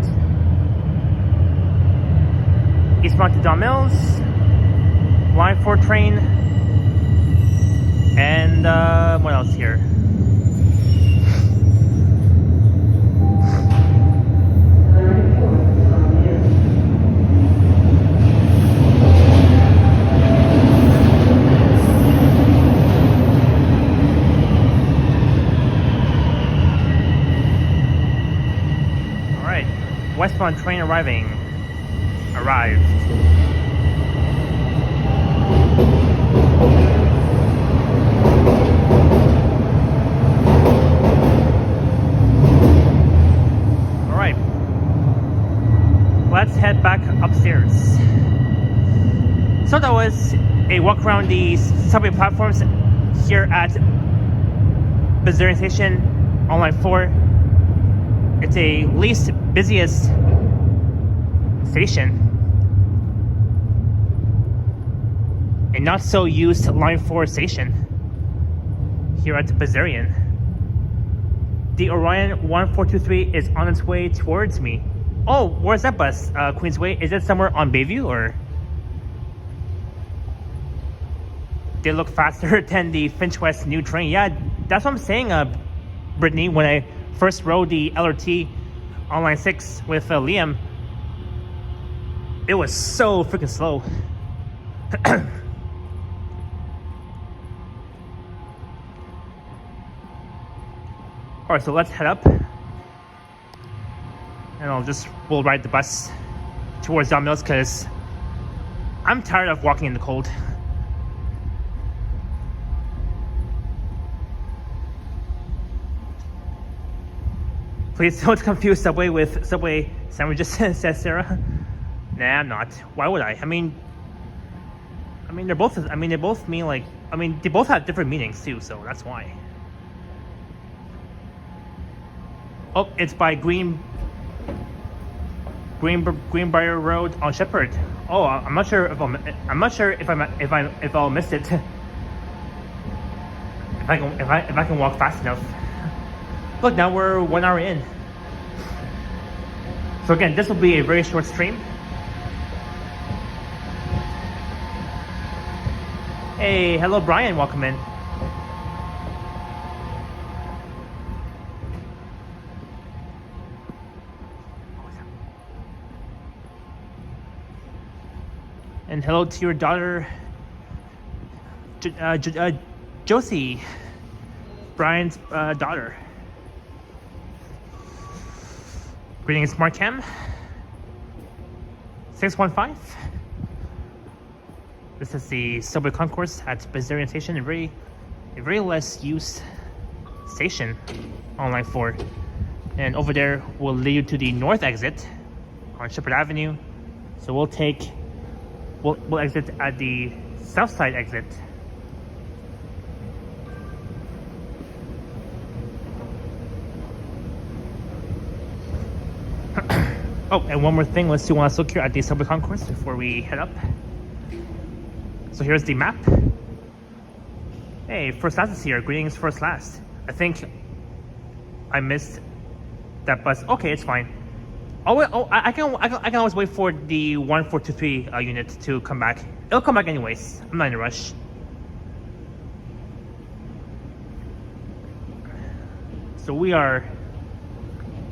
Eastbound to Don Mills, Line 4 train, and what else here? Westbound train arrived. Alright. Let's head back upstairs. So that was a walk around the subway platforms here at Bessarion Station on line 4. It's a least busiest station and not so used line 4 station here at Bessarion. The Orion 1423 is on its way towards me. Oh, where's that bus? Queensway? Is it somewhere on Bayview or? They look faster than the Finch West new train. Yeah, that's what I'm saying, Brittany, when I first rode the LRT on line 6 with Liam. It was so freaking slow. Alright, so let's head up. And we'll ride the bus towards Don Mills because I'm tired of walking in the cold. Please don't confuse Subway with Subway sandwiches, says Sarah. Nah, I'm not. Why would I? I mean, they both mean like, they both have different meanings too, so that's why. Oh, it's by Greenbrier Road on Sheppard. Oh, I'm not sure if I'll miss it. If I can walk fast enough. Look, now we're 1 hour in. So again, this will be a very short stream. Hey, hello Brian, welcome in. And hello to your daughter, Josie, Brian's daughter. Greetings, Markham 615. This is the subway concourse at Bessarion Station, a very less used station on line 4. And over there will lead you to the north exit on Sheppard Avenue. So we'll exit at the south side exit. Oh, and one more thing, let's do one last look here at the subway concourse before we head up. So here's the map. Hey, First Last is here. Greetings, First Last. I think I missed that bus. Okay, it's fine. I can always wait for the 1423 unit to come back. It'll come back anyways. I'm not in a rush. So we are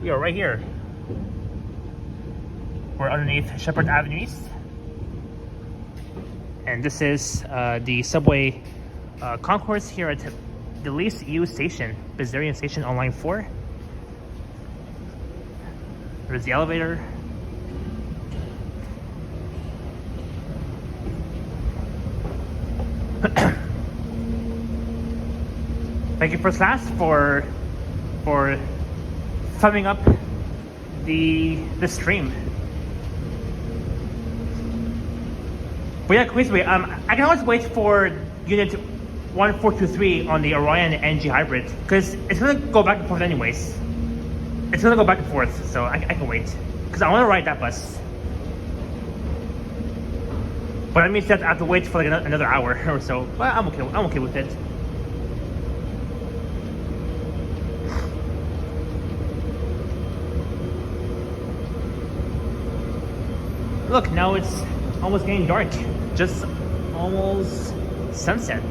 right here. We're underneath Sheppard Avenue East. And this is the subway concourse here at the least used station, Bessarion Station on line 4. There's the elevator. Thank you, First Last, for thumbing up the stream. But yeah, quickly, I can always wait for unit 1423 on the Orion NG hybrid because it's gonna go back and forth anyways. It's gonna go back and forth, so I can wait because I want to ride that bus. But that means that I have to wait for like another hour or so. But I'm okay. I'm okay with it. Look, now it's almost getting dark. Just almost sunset.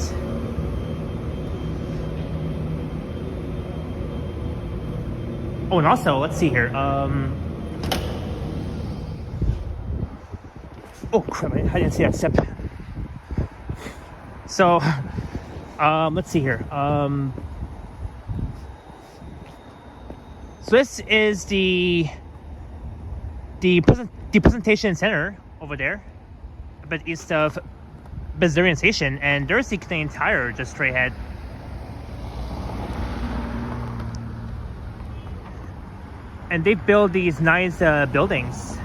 Oh, and also, let's see here. Oh crap! I didn't see that step. So, let's see here. So this is the presentation center over there, a bit east of Bessarion Station, and there's the Canadian Tire just straight ahead. And they build these nice buildings,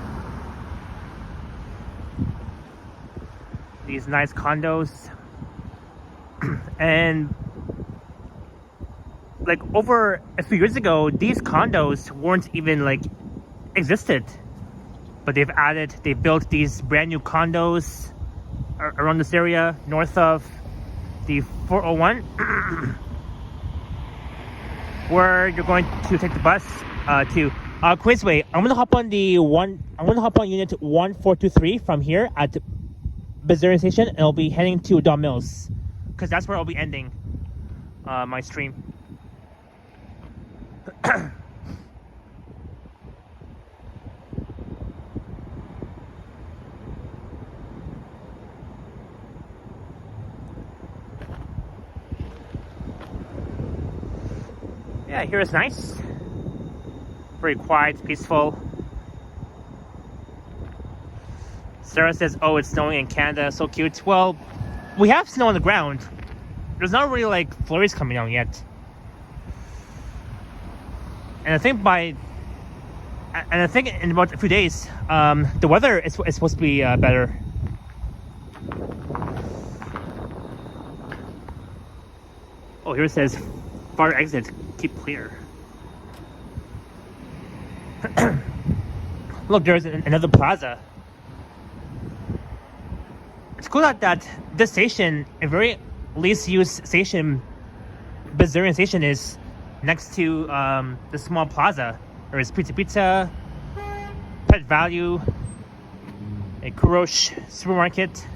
these nice condos, and like over a few years ago, these condos weren't even like existed. But they built these brand new condos around this area, north of the 401, where you're going to take the bus to Queensway. I'm gonna hop on unit 1423 from here at Bessarion Station, and I'll be heading to Don Mills because that's where I'll be ending my stream. Yeah, here is nice. Very quiet, peaceful. Sarah says, oh, it's snowing in Canada, so cute. Well, we have snow on the ground. There's not really like flurries coming down yet. And I think in about a few days, the weather is supposed to be better. Oh, here it says, fire exit, keep clear. Look, there's another plaza. It's cool that this station, a very least used station, Bessarion Station, is next to the small plaza. There is Pizza, Pet Value, a Kurosh supermarket.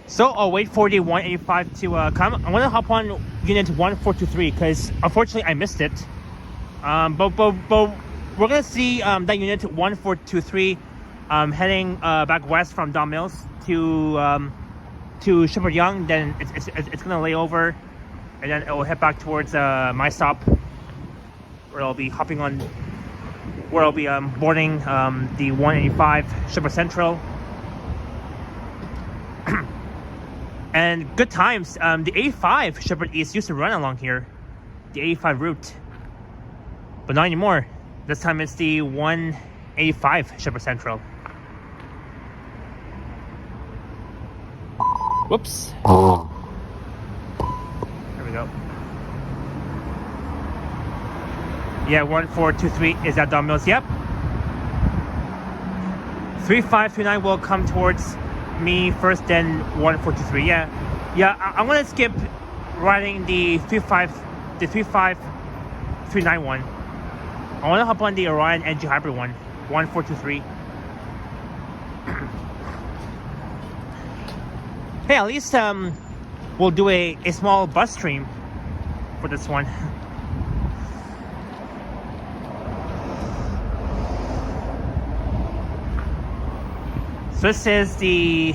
So I'll wait for the 185 to come. I'm gonna hop on unit 1423 because unfortunately I missed it. But we're gonna see that unit 1423 heading back west from Don Mills to Sheppard Yonge. Then it's gonna lay over, and then it will head back towards my stop, where I'll be boarding the 185 Sheppard Central. And good times. The 85 Sheppard East used to run along here, the 85 route, but not anymore. This time it's the 185 Sheppard Central. Whoops. There we go. Yeah, 1423 is at Don Mills. Yep. 3539 will come towards me first, then 1423. Yeah, I'm gonna skip riding the 35391 one. I want to hop on the Orion NG hybrid one, 1423. Hey, at least we'll do a small bus stream for this one. So this is the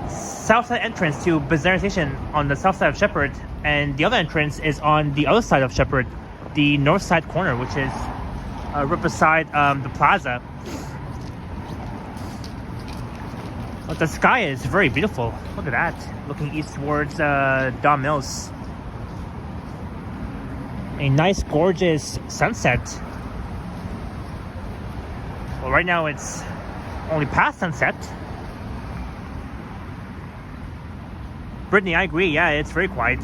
south side entrance to Bessarion Station on the south side of Sheppard, and the other entrance is on the other side of Sheppard, the north side corner, which is right beside the plaza. But the sky is very beautiful. Look at that, looking east towards Don Mills. A nice, gorgeous sunset. Well, right now it's only past sunset. Brittany, I agree. Yeah, it's very quiet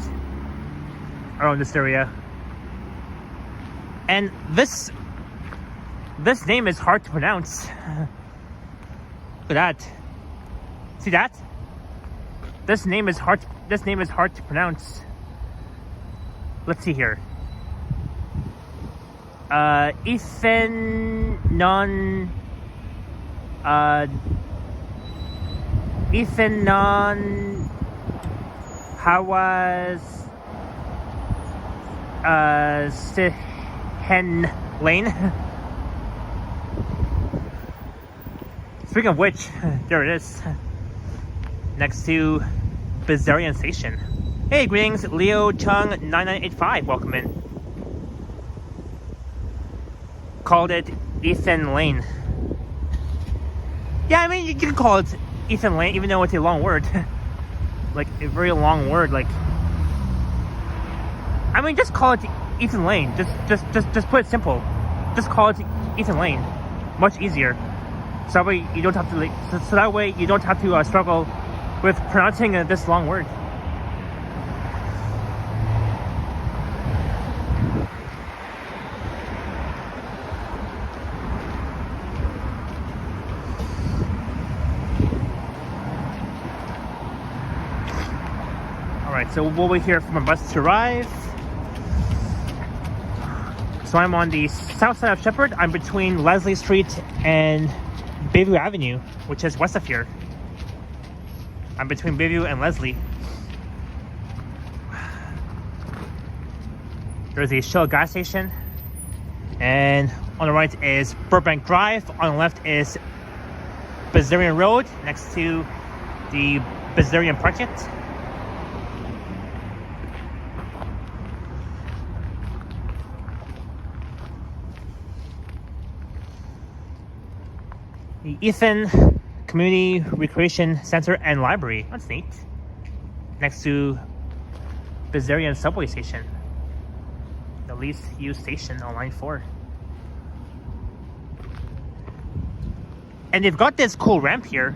around this area. And this name is hard to pronounce. Look at that. See that? This name is hard to pronounce. Let's see here. Ethanon Hawas Sihen Lane. Speaking of which, there it is. Next to Bessarion Station. Hey, greetings, Leo Chung 9985. Welcome in. Called it Ethan Lane. Yeah, I mean, you can call it Ethan Lane, even though it's a long word. Like, a very long word. Like, I mean, just call it Ethan Lane. Just put it simple. Just call it Ethan Lane. Much easier. So that way you don't have to. So that way you don't have to struggle with pronouncing this long word. Alright, so we'll wait here for my bus to arrive. So I'm on the south side of Sheppard. I'm between Leslie Street and Bayview Avenue, which is west of here. I'm between Bayview and Leslie. There's a Shell gas station. And on the right is Burbank Drive. On the left is Bessarion Road, next to the Bessarion Project. The Ethan Community Recreation Center and Library. That's neat. Next to Bessarion Subway Station. The least used station on line 4. And they've got this cool ramp here.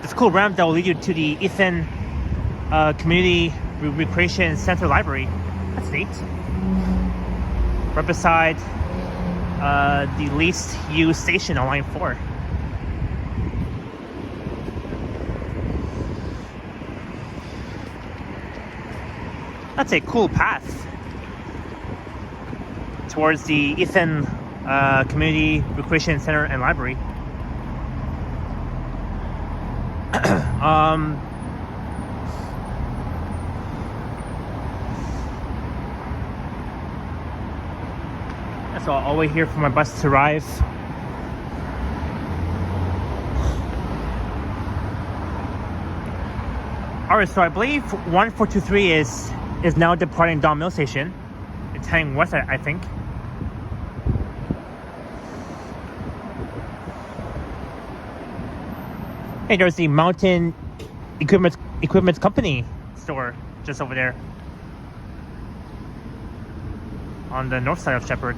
This cool ramp that will lead you to the Ethan Community Recreation Center Library. That's neat. Right beside the least used station on line 4. That's a cool path towards the Ethan Community Recreation Center and Library. So I'll wait here for my bus to arrive. Alright, so I believe 1423 is now departing Don Mill Station. It's heading west, I think. Hey, there's the Mountain Equipment Company store just over there on the north side of Sheppard.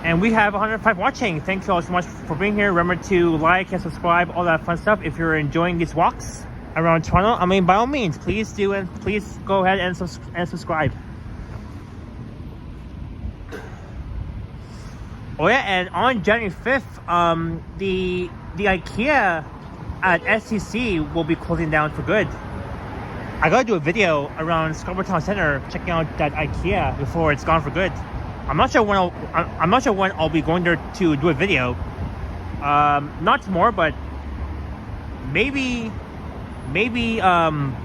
And we have 105 watching. Thank you all so much for being here. Remember to like and subscribe, all that fun stuff. If you're enjoying these walks around Toronto, I mean, by all means, please do, and please go ahead and subscribe. Oh yeah, and on January 5th, the IKEA at SCC will be closing down for good. I gotta do a video around Scarborough Town Center checking out that IKEA before it's gone for good. I'm not sure when I'll be going there to do a video. Not tomorrow, but maybe I'm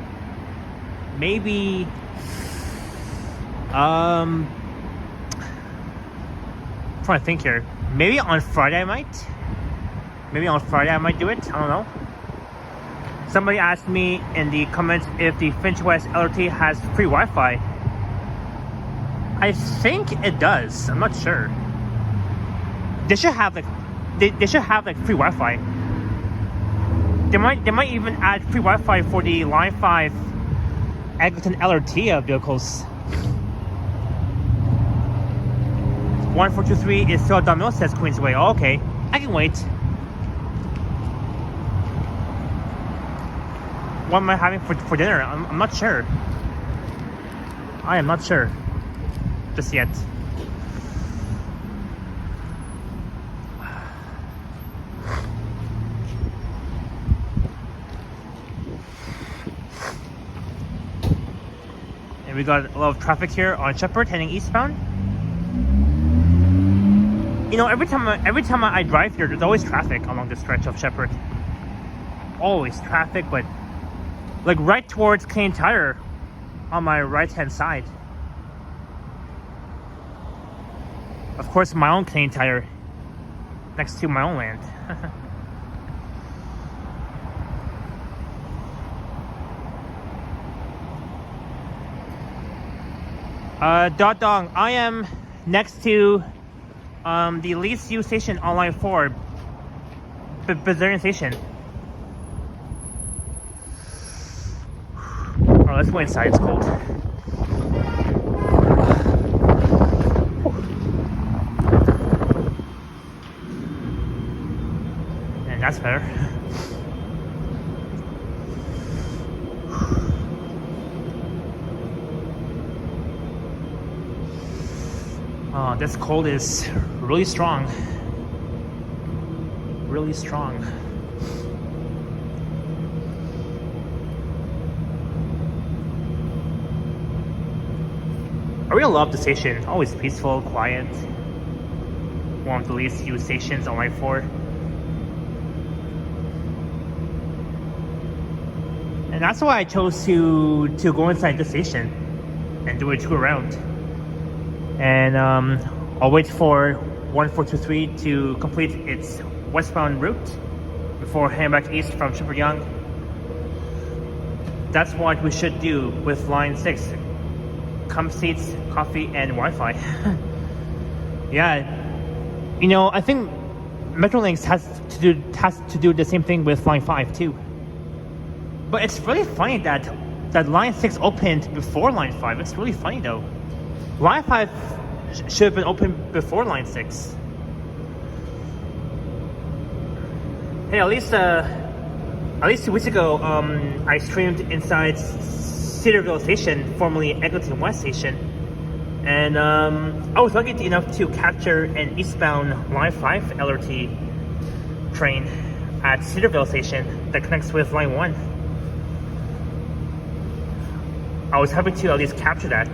trying to think here. Maybe on Friday I might. Maybe on Friday I might do it. I don't know. Somebody asked me in the comments if the Finch West LRT has free Wi-Fi. I think it does. I'm not sure. They should have like free Wi-Fi. They might even add free Wi-Fi for the Line 5 Eglinton LRT vehicles. 1423 is still Don Mills says Queensway. Oh, okay, I can wait. What am I having for dinner? I'm not sure. I am not sure just yet. And we got a lot of traffic here on Sheppard heading eastbound. You know, every time I drive here, there's always traffic along this stretch of Sheppard. Always traffic, but like right towards Canadian Tire on my right hand side. Of course, my own Canadian Tire next to my own land. Dot Dong, I am next to the least used station on line 4, Bessarion station. Oh, let's go inside, it's cold. And that's better. Oh, this cold is really strong. Really strong. I really love the station. Always peaceful, quiet. One of the least used stations on line 4. And that's why I chose to go inside the station and do a tour around. And I'll wait for 1423 to complete its westbound route before heading back east from Sheppard Yonge. That's what we should do with line 6. Come seats, coffee, and Wi-Fi. Yeah, you know, I think Metrolinx has to do the same thing with line 5 too. But it's really funny that line 6 opened before line 5. It's really funny though. Line 5 should have been open before line 6. Hey, at least 2 weeks ago, I streamed inside Cedarville Station, formerly Eglinton West Station, and I was lucky enough to capture an eastbound line 5 LRT train at Cedarville Station that connects with line 1. I was happy to at least capture that.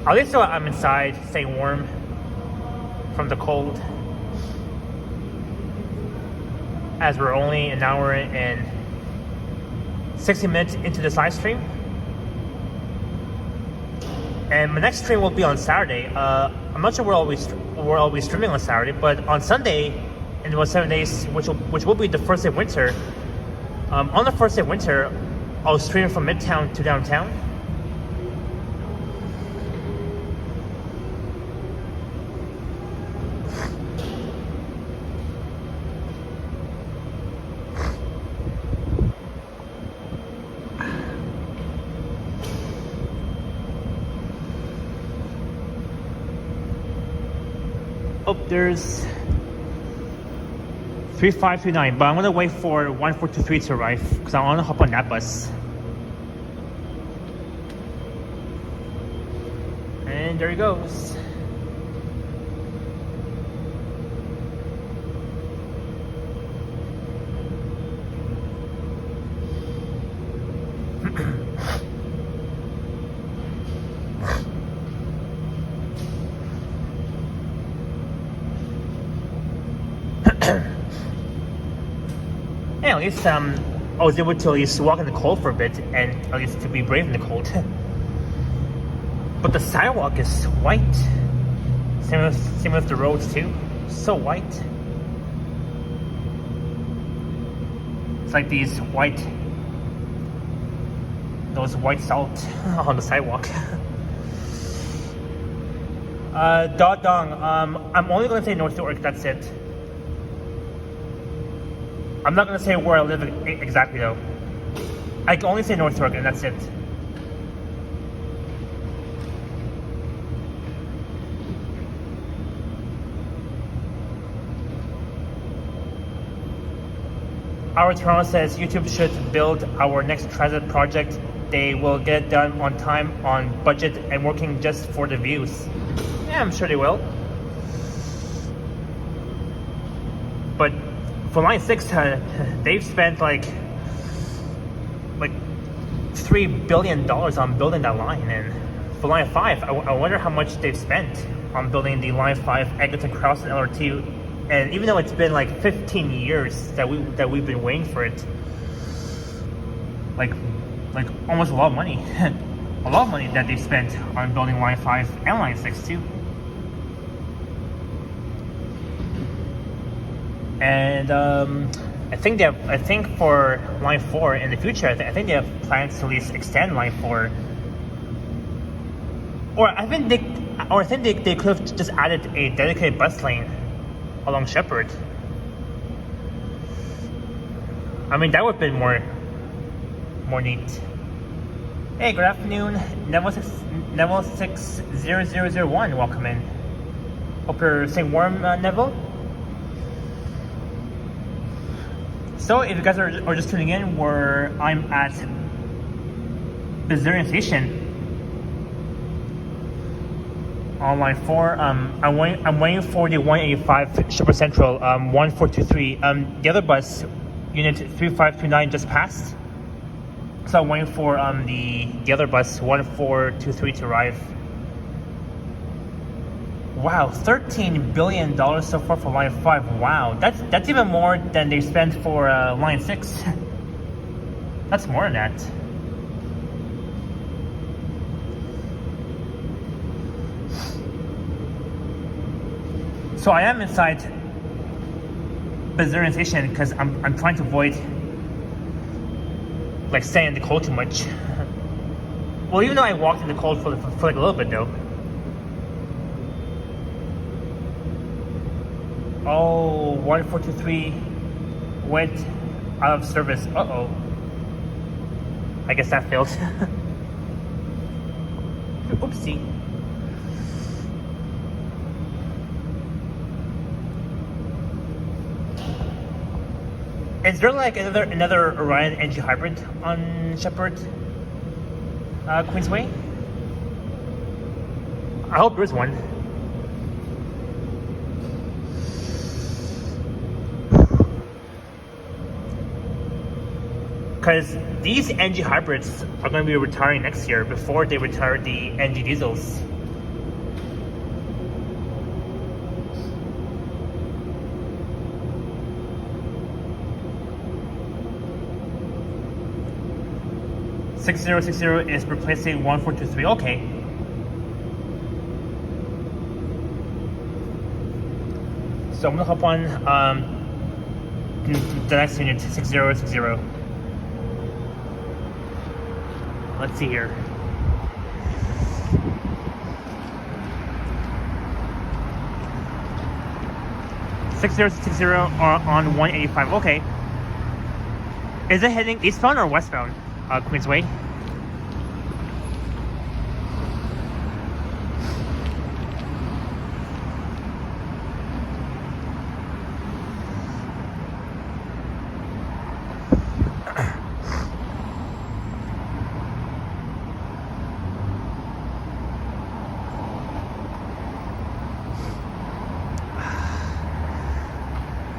At least I'm inside, staying warm from the cold. As we're only an hour and 60 minutes into this live stream. And my next stream will be on Saturday. I'm not sure where I'll be streaming on Saturday, but on Sunday, in about 7 days, which will be the first day of winter. On the first day of winter, I'll stream from Midtown to downtown. Oh, there's 3529, but I'm gonna wait for 1423 to arrive because I want to hop on that bus. And there he goes. Yeah, at least I was able to at least walk in the cold for a bit and at least to be brave in the cold. But the sidewalk is white. Same with the roads too. So white. It's like those white salt on the sidewalk. Da Dong. I'm only gonna say North York. That's it. I'm not gonna say where I live exactly though. I can only say North York, and that's it. Our Toronto says YouTube should build our next transit project. They will get it done on time, on budget, and working just for the views. Yeah, I'm sure they will. But for Line 6, they've spent like $3 billion on building that line. And for Line 5, I wonder how much they've spent on building the Line 5 Eglinton Crosstown LRT. And even though it's been like 15 years that we've been waiting for it, like almost a lot of money, a lot of money that they spent on building Line 5 and Line 6 too. And I think for Line 4 in the future, I think they have plans to at least extend Line 4. Or I think they could have just added a dedicated bus lane along Sheppard. I mean, that would have been more neat. Hey, good afternoon, Neville 60001. Welcome in. Hope you're staying warm, Neville. So, if you guys are just tuning in, I'm at Bessarion Station on Line 4. I'm waiting for the 185 Sheppard Central, 1423. The other bus, unit 3529, just passed. So I'm waiting for the other bus, 1423, to arrive. Wow, $13 billion so far for Line 5. Wow, that's even more than they spent for Line 6. That's more than that. So I am inside Bessarion Station because I'm trying to avoid like staying in the cold too much. Well, even though I walked in the cold for like a little bit though. Oh, 1423 went out of service. Uh-oh. I guess that failed. Oopsie. Is there like another Orion NG hybrid on Sheppard, Queensway? I hope there's one. Because these NG hybrids are going to be retiring next year before they retire the NG diesels. $6060 is replacing 1423. Okay. So I'm gonna hop on the next unit, 6060. Let's see here. $6060 on 185. Okay. Is it heading eastbound or westbound? Queensway.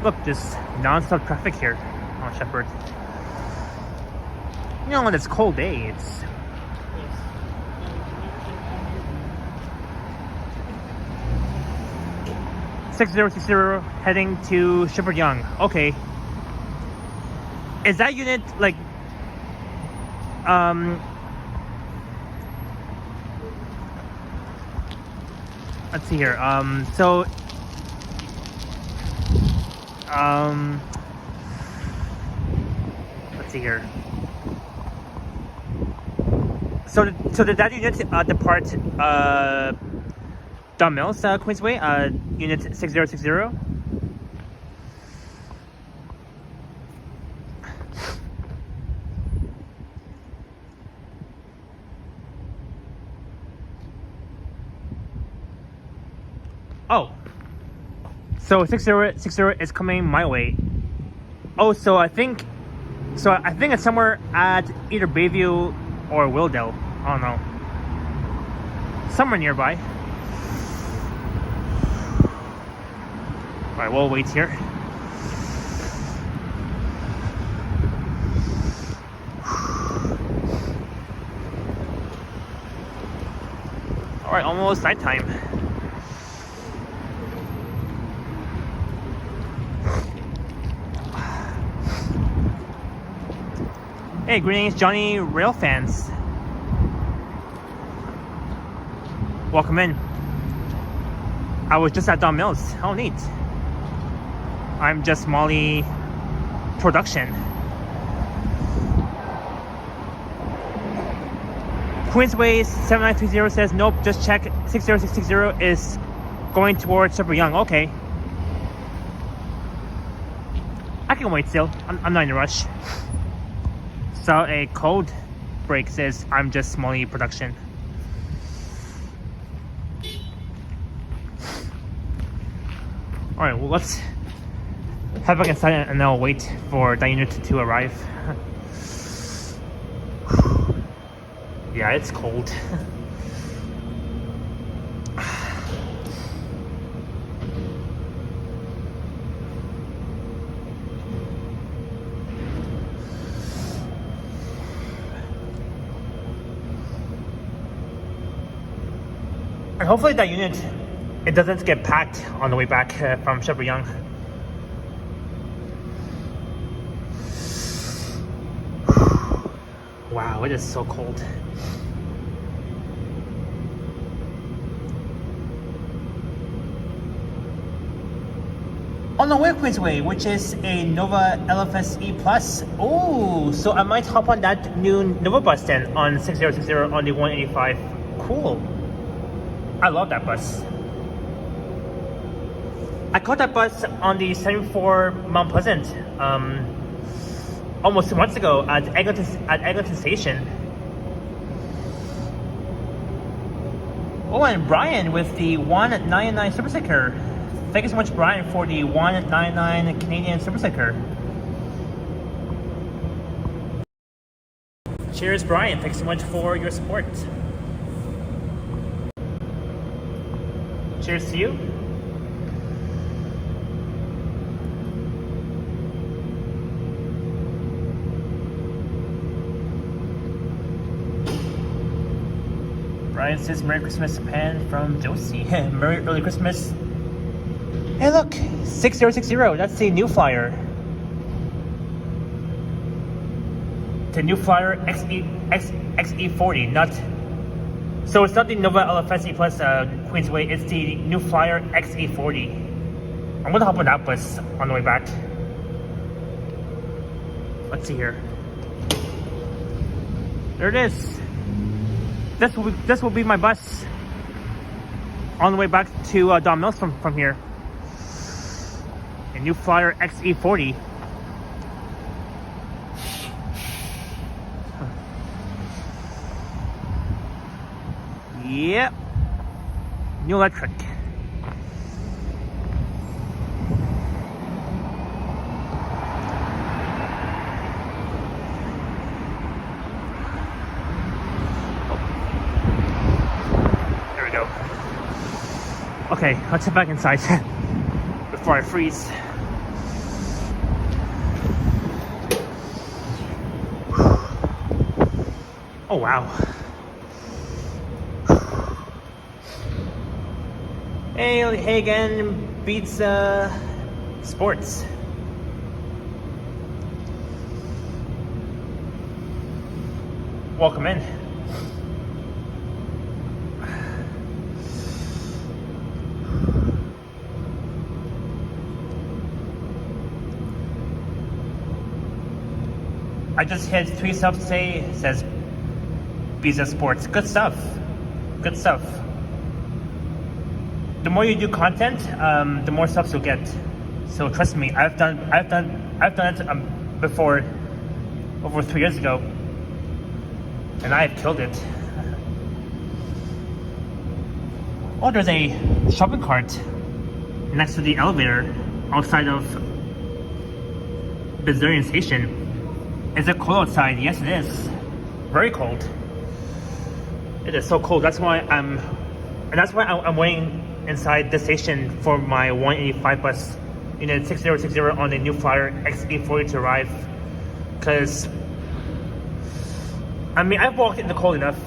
Look, just non-stop traffic here on Sheppard. You know, on this cold day, it's... $6060 heading to Sheppard Yonge. Okay. Is that unit, like... Let's see here. So... let's see here. So did that unit depart Don Mills, Queensway, unit 6060. Oh, so 6060 is coming my way. Oh, so I think it's somewhere at either Bayview or Willdale. I don't know. Somewhere nearby. Alright, we'll wait here. Alright, almost nighttime. Hey, greetings, Johnny Rail fans. Welcome in. I was just at Don Mills. How neat. I'm just Molly Production. Queensway 7930 says nope, just check 60660 is going towards Sheppard Yonge. Okay. I can wait still. I'm not in a rush. So a code break says I'm just Smalley Production. Alright, well let's head back inside and then I'll wait for that unit to arrive. Yeah, it's cold. And hopefully that unit, it doesn't get packed on the way back from Sheppard Yonge. Wow, it is so cold. On the way Queensway, which is a Nova LFS E Plus. Oh, so I might hop on that new Nova bus then on 6060 on the 185. Cool. I love that bus. I caught that bus on the 74 Mount Pleasant almost 2 months ago at Eglinton Station. Oh, and Brian with the 199 Super Sticker. Thank you so much, Brian, for the 199 Canadian Super Sticker. Cheers, Brian. Thanks so much for your support. Cheers to you. Brian says Merry Christmas Pan from Josie. Merry early Christmas. Hey look, 6060, that's the new flyer. The new flyer XE40, not... So it's not the Nova LFS E Plus Queensway, it's the new flyer XE40. I'm gonna hop on that bus on the way back. Let's see here. There it is. This will be my bus on the way back to Don Mills from here. A new flyer XE40. Yep. New electric. There we go. Okay, let's head back inside before I freeze. Oh wow. Hey again, beats sports. Welcome in. I just hit 3 subs today, says Visa Sports. Good stuff. Good stuff. the more you do content, the more subs you'll get. So trust me, I've done it before, over 3 years ago, and I have killed it. Oh, there's a shopping cart next to the elevator outside of Bessarion station. Is it cold outside? Yes, it is. Very cold. It is so cold. That's why I'm waiting inside the station for my 185 bus, Unit 6060 on the New Flyer XE40 to arrive. Cause I mean, I've walked in the cold enough,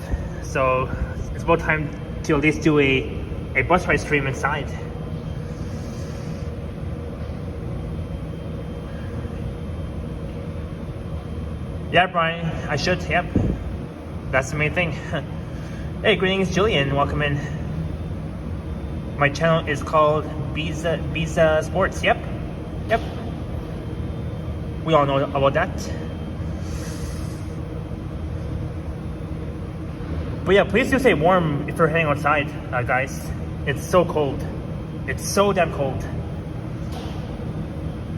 so it's about time to at least do a bus ride stream inside. Yeah, Brian, I should. Yep, that's the main thing. Hey, greetings, Jillian. Welcome in. My channel is called Visa Sports. Yep. We all know about that. But yeah, please do stay warm if you're heading outside, guys. It's so cold. It's so damn cold.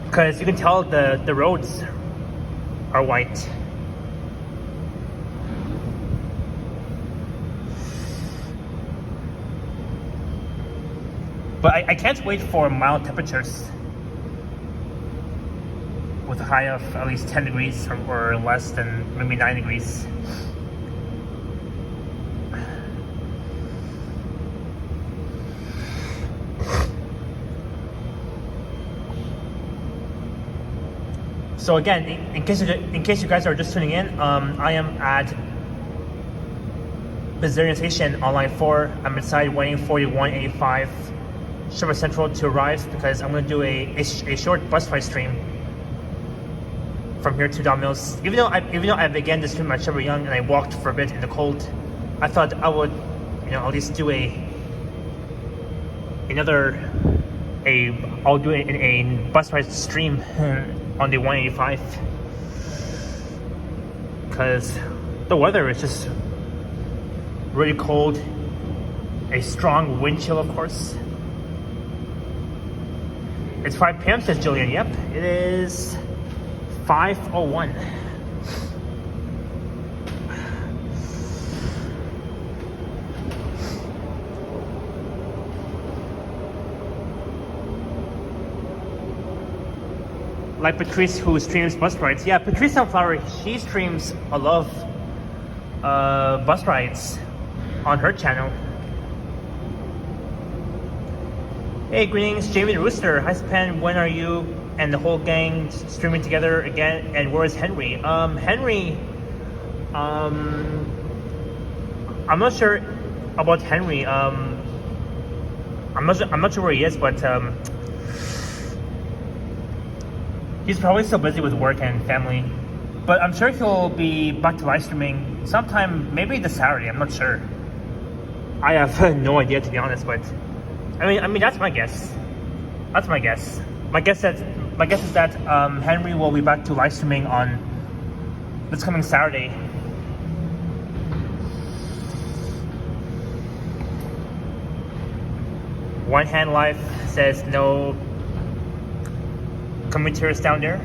Because you can tell the roads are white. But I can't wait for mild temperatures with a high of at least 10 degrees or less than maybe 9 degrees. So again, in case you guys are just tuning in, I am at Bessarion Station on line 4. I'm inside waiting for the 185 Sheppard Central to arrive because I'm going to do a short bus ride stream from here to Don Mills. Even though I began the stream at Sheppard Yonge and I walked for a bit in the cold, I thought I would, at least do I'll do a bus ride stream on the 185 because the weather is just really cold. A strong wind chill, of course. It's 5 p.m. says Jillian. Yep, it is 5:01. Like Patrice, who streams bus rides. Yeah, Patrice Sunflower, she streams a lot of bus rides on her channel. Hey, greetings, Jamie the Rooster. Hi, Span. When are you and the whole gang streaming together again? And where is Henry? Henry, I'm not sure about Henry. I'm not sure where he is, but he's probably still busy with work and family. But I'm sure he'll be back to live streaming sometime, maybe this Saturday. I'm not sure. I have no idea, to be honest, but I mean that's my guess. That's my guess. My guess is that Henry will be back to live streaming on this coming Saturday. One Hand Life says no commenters down there.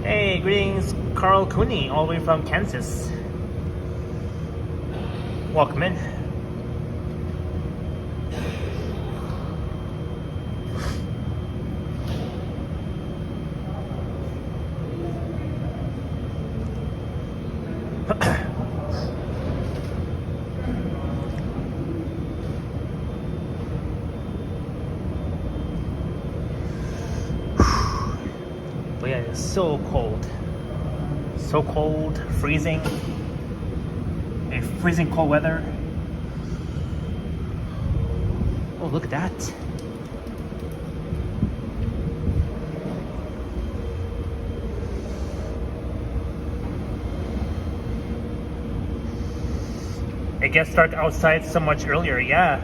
Hey, greetings, Carl Cooney, all the way from Kansas. Welcome in. But yeah, it's so cold, freezing, a freezing cold weather. Oh, look at that. It gets dark outside so much earlier, yeah.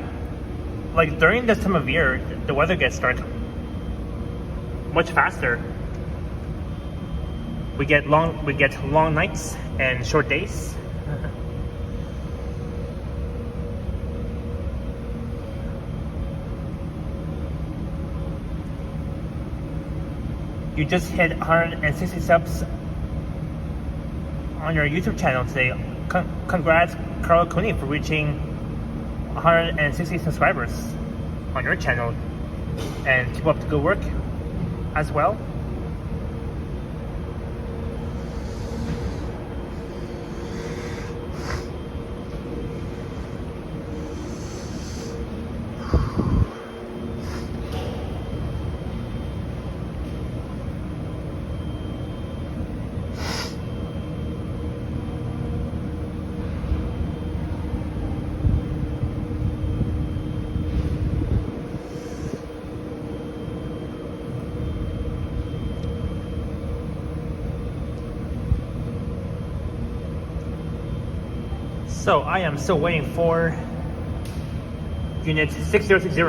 Like during this time of year, the weather gets dark much faster. We get long nights and short days. You just hit 160 subs on your YouTube channel today. Congrats, Carl Cooney, for reaching 160 subscribers on your channel, and keep up the good work as well. So I am still waiting for Unit 6060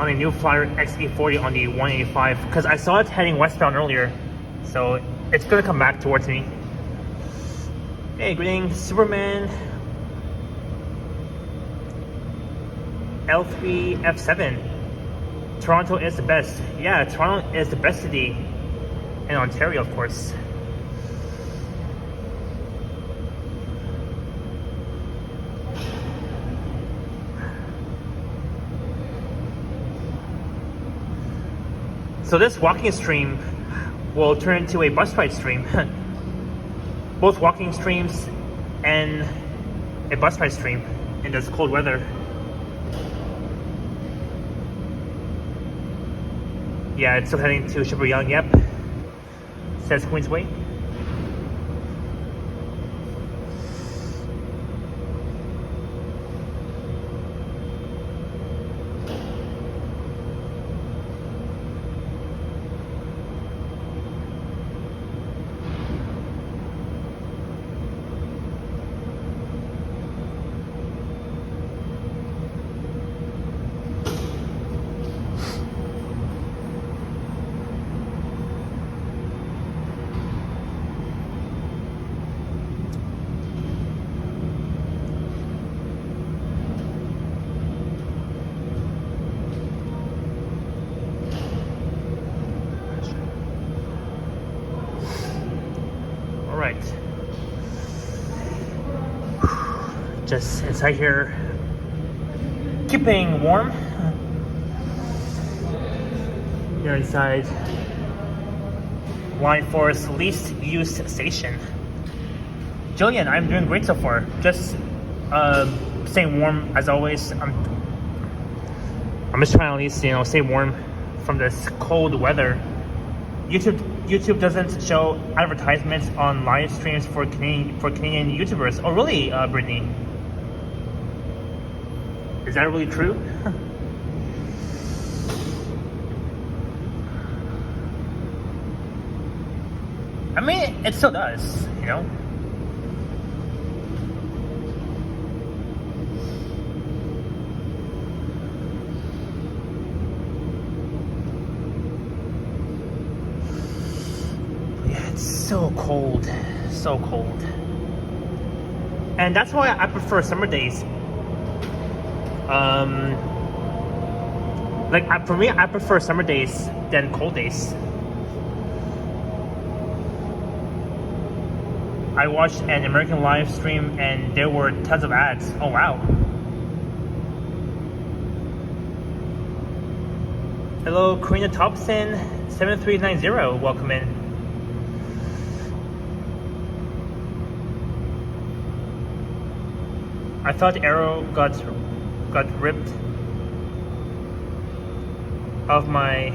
on a new Flyer XE40 on the 185, because I saw it heading westbound earlier, so it's gonna come back towards me. Hey, greetings, Superman L3F7. Toronto is the best. Yeah, Toronto is the best city in Ontario, of course. So this walking stream will turn into a bus ride stream. Both walking streams and a bus ride stream in this cold weather. Yeah, it's still heading to Sheppard Yonge, yep. Says Queensway. Just inside here, keeping warm. You're inside Line 4's least used station. Jillian, I'm doing great so far. Just staying warm as always. I'm just trying to at least stay warm from this cold weather. YouTube doesn't show advertisements on live streams for Canadian YouTubers. Oh really, Brittany? Is that really true? I mean, it still does, Yeah, it's so cold. So cold. And that's why I prefer summer days. For me, I prefer summer days than cold days. I watched an American live stream and there were tons of ads. Oh wow. Hello, Karina Thompson 7390. Welcome in. I thought Arrow got ripped of my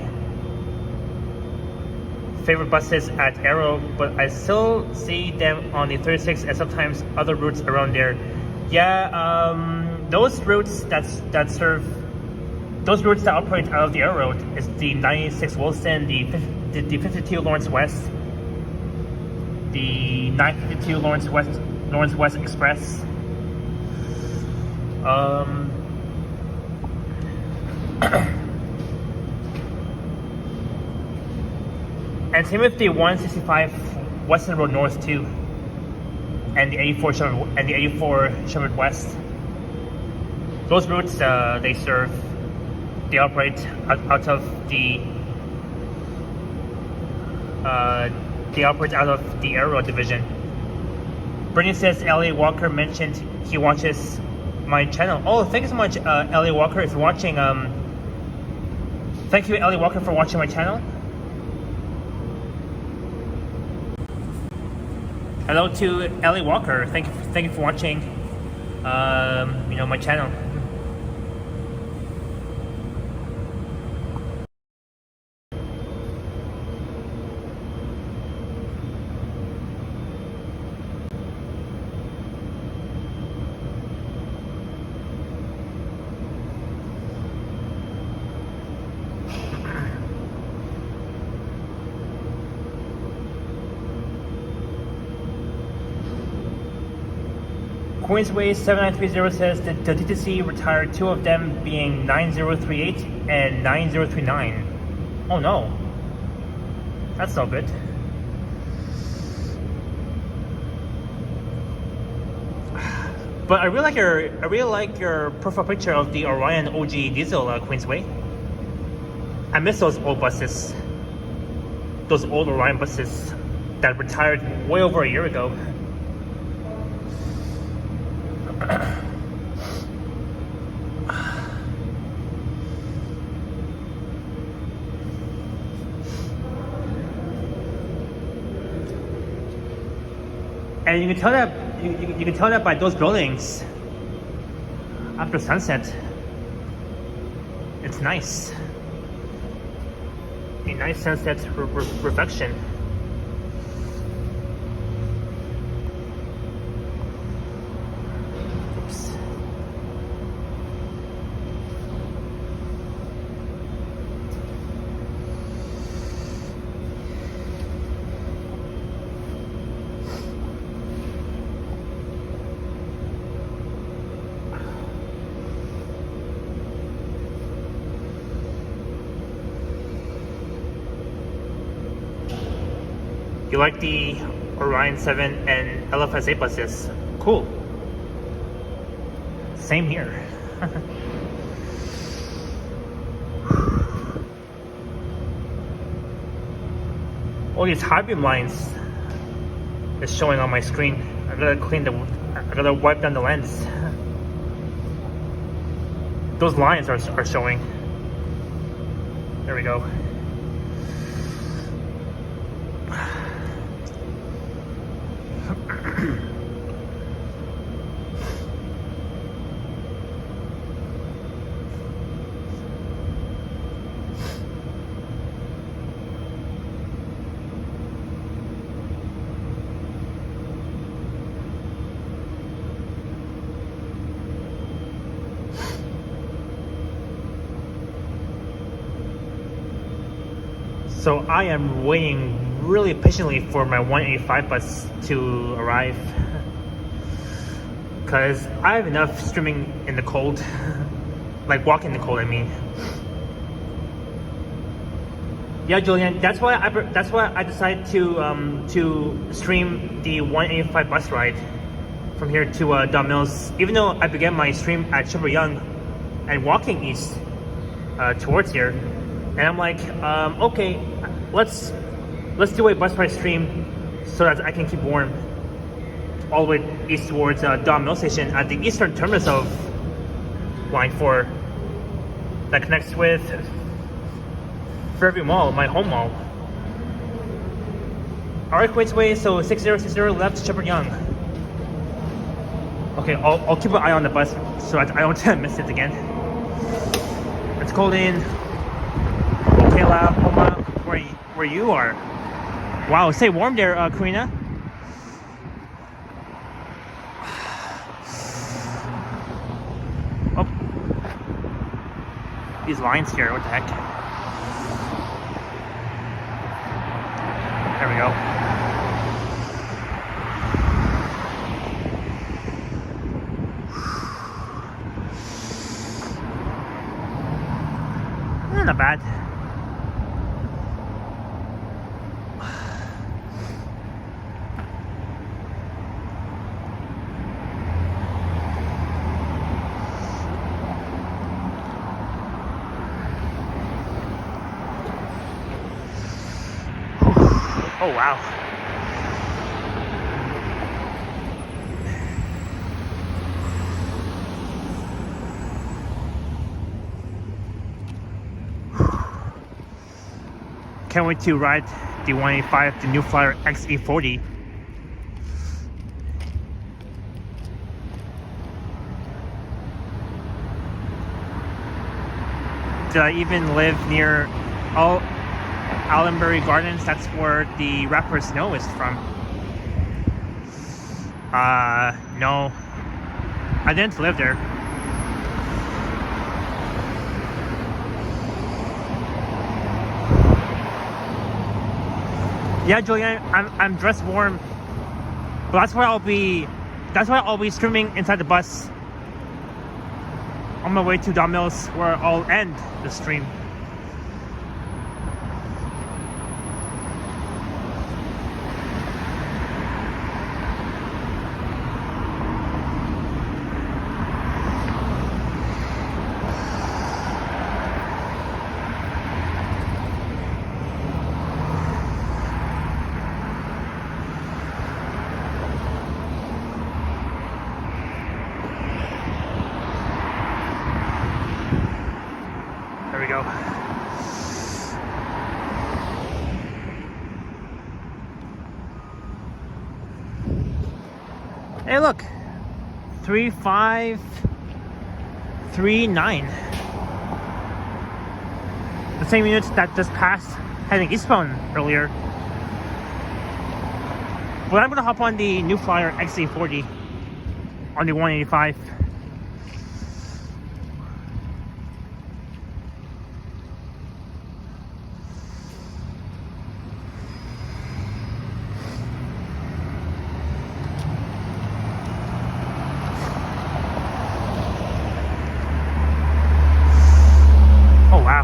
favorite buses at Arrow, but I still see them on the 36 and sometimes other routes around there. Yeah, those routes that operate out of the Arrow road is the 96 Wilson, the 52 Lawrence West, the 952 Lawrence West Express. And same with the 165 Western Road North too, and the 84 Sheppard West. Those routes they operate out of the They operate out of the Aero division. Brittany says Ellie Walker mentioned he watches my channel. Oh, thank you so much, Ellie Walker, if you're watching. Thank you, Ellie Walker, for watching my channel. Hello to Ellie Walker. Thank you for watching. My channel. Queensway 7930 says that the DTC retired 2 of them, being 9038 and 9039. Oh no, that's not good. But I really like your profile picture of the Orion OG diesel, Queensway. I miss those old buses, those old Orion buses that retired way over a year ago. And you can tell that you can tell that by those buildings after sunset. It's nice. A nice sunset reflection. Oops. You like the Orion 7 and LFS 8 buses? Cool. Same here. All these high beam lines is showing on my screen. I gotta wipe down the lens. Those lines are showing. There we go. So I am waiting really patiently for my 185 bus to arrive, because I have enough streaming in the cold, like walking in the cold, I mean. Yeah, Julian, that's why I decided to stream the 185 bus ride from here to Don Mills, even though I began my stream at Sheppard Yonge and walking east towards here. And I'm like, okay, let's do a bus ride stream so that I can keep warm all the way east towards Don Mill Station at the eastern terminus of Line 4 that connects with Fairview Mall, my home mall. Alright, Queensway, so 6060 left Sheppard Yonge. Okay, I'll keep an eye on the bus so I don't miss it again. It's called in Oklahoma, where you are. Wow, stay warm there, Karina. Oh, these lines here, what the heck? There we go. Not bad. Oh wow. Can't wait to ride the 185, the New Flyer XE40. Did I even live near Allenbury Gardens? That's where the rapper Snow is from. No. I didn't live there. Yeah, Julian, I'm dressed warm. But that's why I'll be streaming inside the bus on my way to Domino's, where I'll end the stream. There we go. Hey, look, 3539. The same unit that just passed heading eastbound earlier. But I'm gonna hop on the New Flyer XE40 on the 185. Oh wow.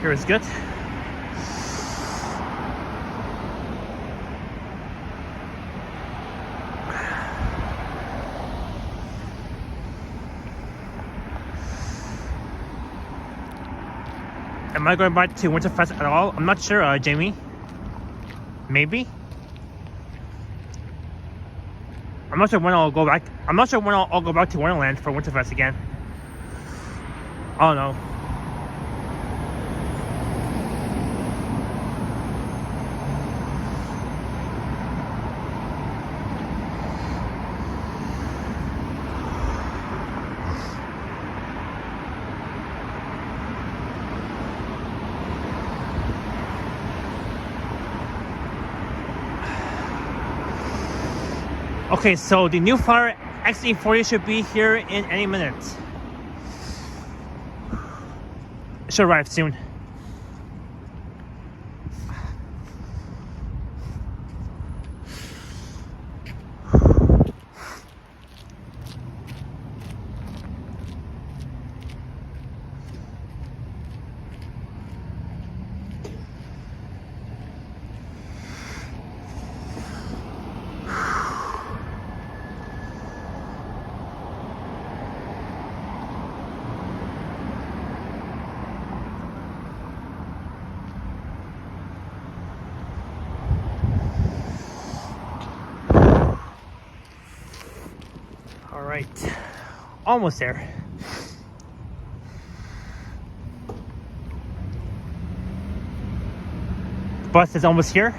Here is good. Am I going back to Winterfest at all? I'm not sure, Jamie. Maybe. I'm not sure when I'll go back. I'm not sure when I'll go back to Wonderland for Winterfest again. I don't know. Okay, so the New Flyer XE40 should be here in any minute. It should arrive soon. Alright, almost there. The bus is almost here.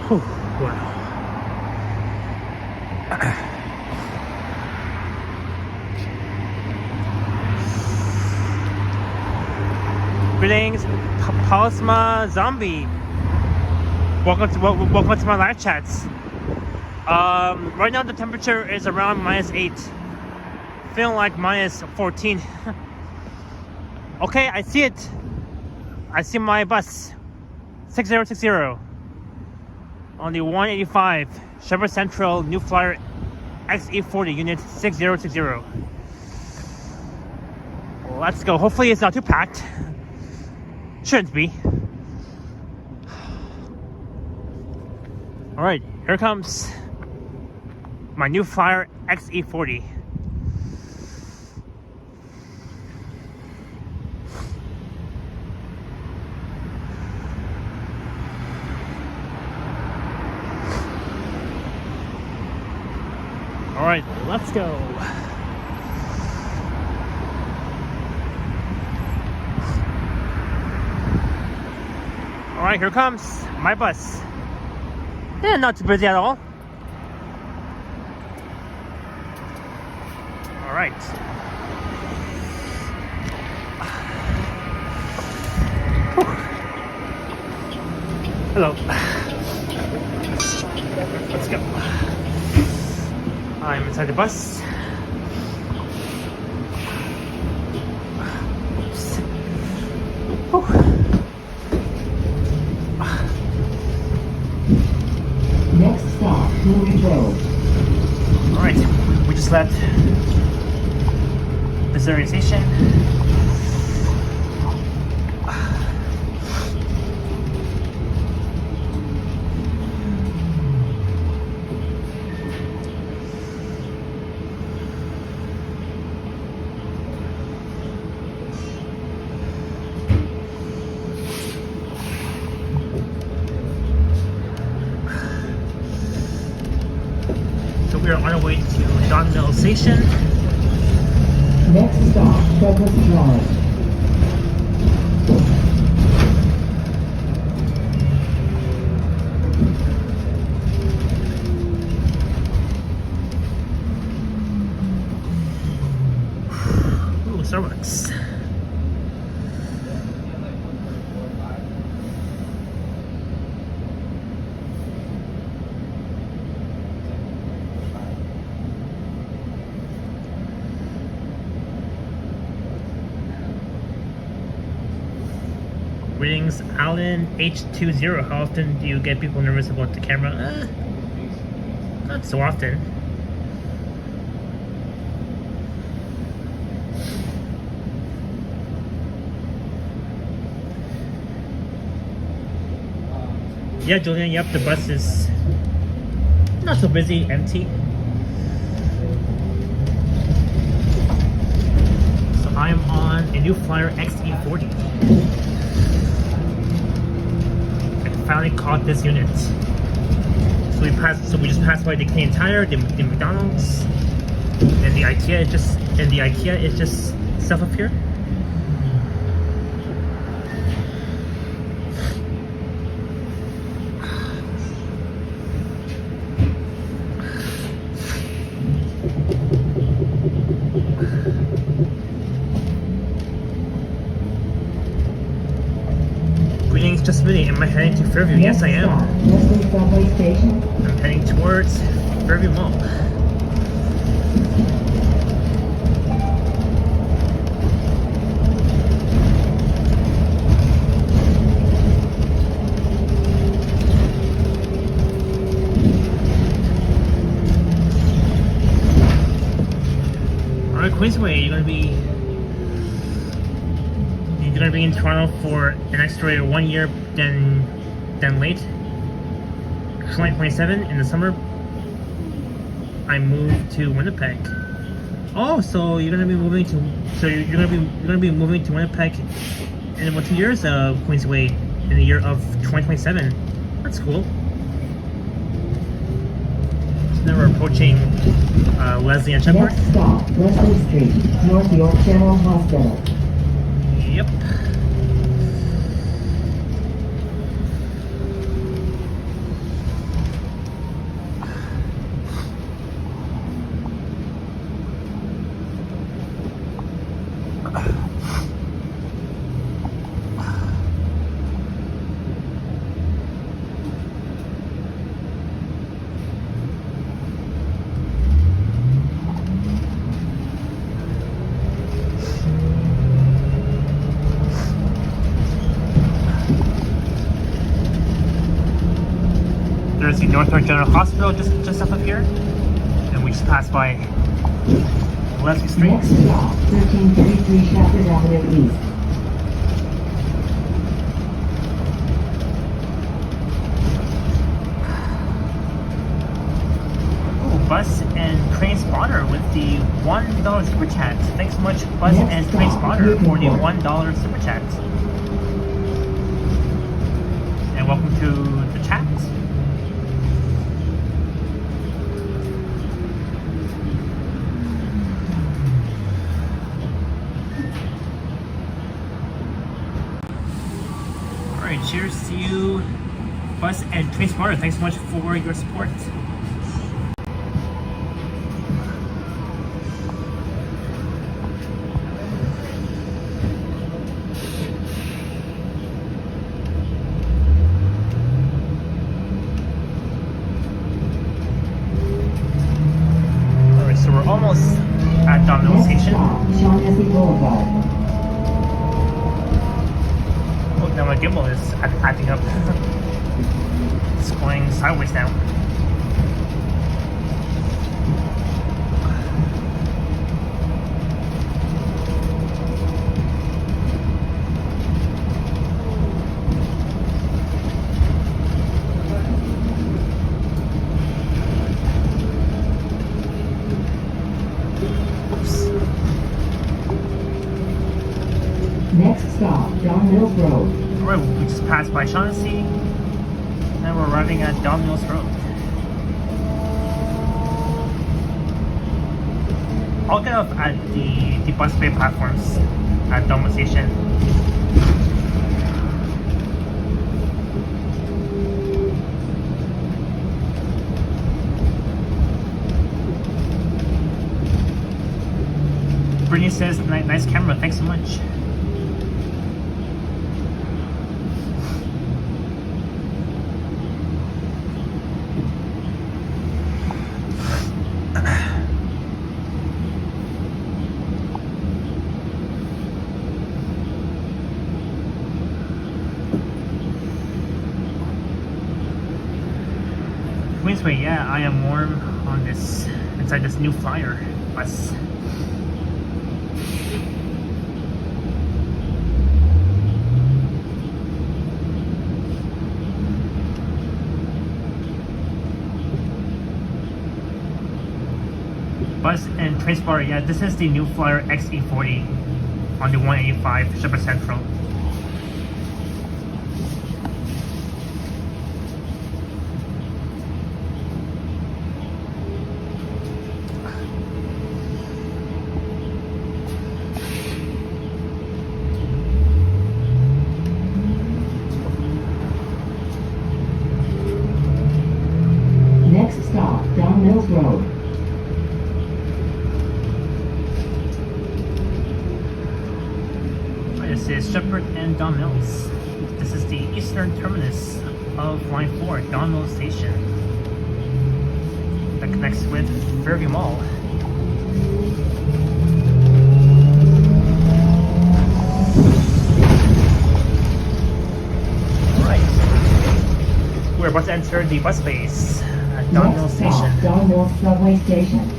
Whew, wow. Greetings, Palisma Zombie. welcome to my live chats. Right now the temperature is around -8, feeling like -14. Okay, I see it. I see my bus 6060 on the 185 Sheppard Central New Flyer XE40 unit 6060. Let's go. Hopefully it's not too packed. Shouldn't be. Alright, here comes my New Flyer XE40. Alright, let's go. Alright, here comes my bus. Yeah, not too busy at all. Alright. Hello. Let's go. I'm inside the bus. Oops. Next stop, Moving Road. Alright, we just left Bessarion station. We are on our way to Yonge station. Next stop, Douglas Drive. Ooh, Starbucks. Greetings, Alan H20. How often do you get people nervous about the camera? Not so often. Yeah, Julian, yep, the bus is not so busy, empty. So I'm on a New Flyer XE40. Finally caught this unit. So we just passed by the Canadian Tire, the McDonald's, and the IKEA is just stuff up here. Greetings, just really. Am I heading to Fairview? Yes, I am. I'm heading towards Fairview Mall. Alright, Queensway, you're gonna be in Toronto for an extra 1 year than late. 2027 in the summer. I moved to Winnipeg. Oh, so you're gonna be moving to Winnipeg in about 2 years, Queensway, in the year of 2027. That's cool. So now we're approaching Leslie and Sheppard. Next stop, Leslie Street, North York General Hospital. Yep. there's the North York General Hospital just up here. And we just passed by Leslie Street. Next stop, 1333 Sheppard Avenue East. Bus and Train Spotter with the $1 super chat. Thanks so much, Bus and Train Spotter, for the $1 super chat. And welcome to the chat. Alright, cheers to you, Bus and Train Spotter. Thanks so much for your support. Almost at Domino Station. Yonge and Sheppard. Oh, now my gimbal is acting up. It's going sideways now. Next stop, Don Mills Road. Alright, we just passed by Shaughnessy. Now we're arriving at Don Mills Road. I'll get off at the bus bay platforms at Don Mills Station. Brittany says, nice camera, thanks so much. Queensway, yeah, I am warm on this, inside this new Flyer bus. Bus and Train Spotter, yeah, this is the new Flyer XE40 on the 185 Sheppard Central. Next stop, Don Mills Road. This is Sheppard and Don Mills. This is the eastern terminus of Line 4, Don Mills Station, that connects with Fairview Mall. Alright, we're about to enter the bus base at Don Mills Station. Don Mills Subway Station.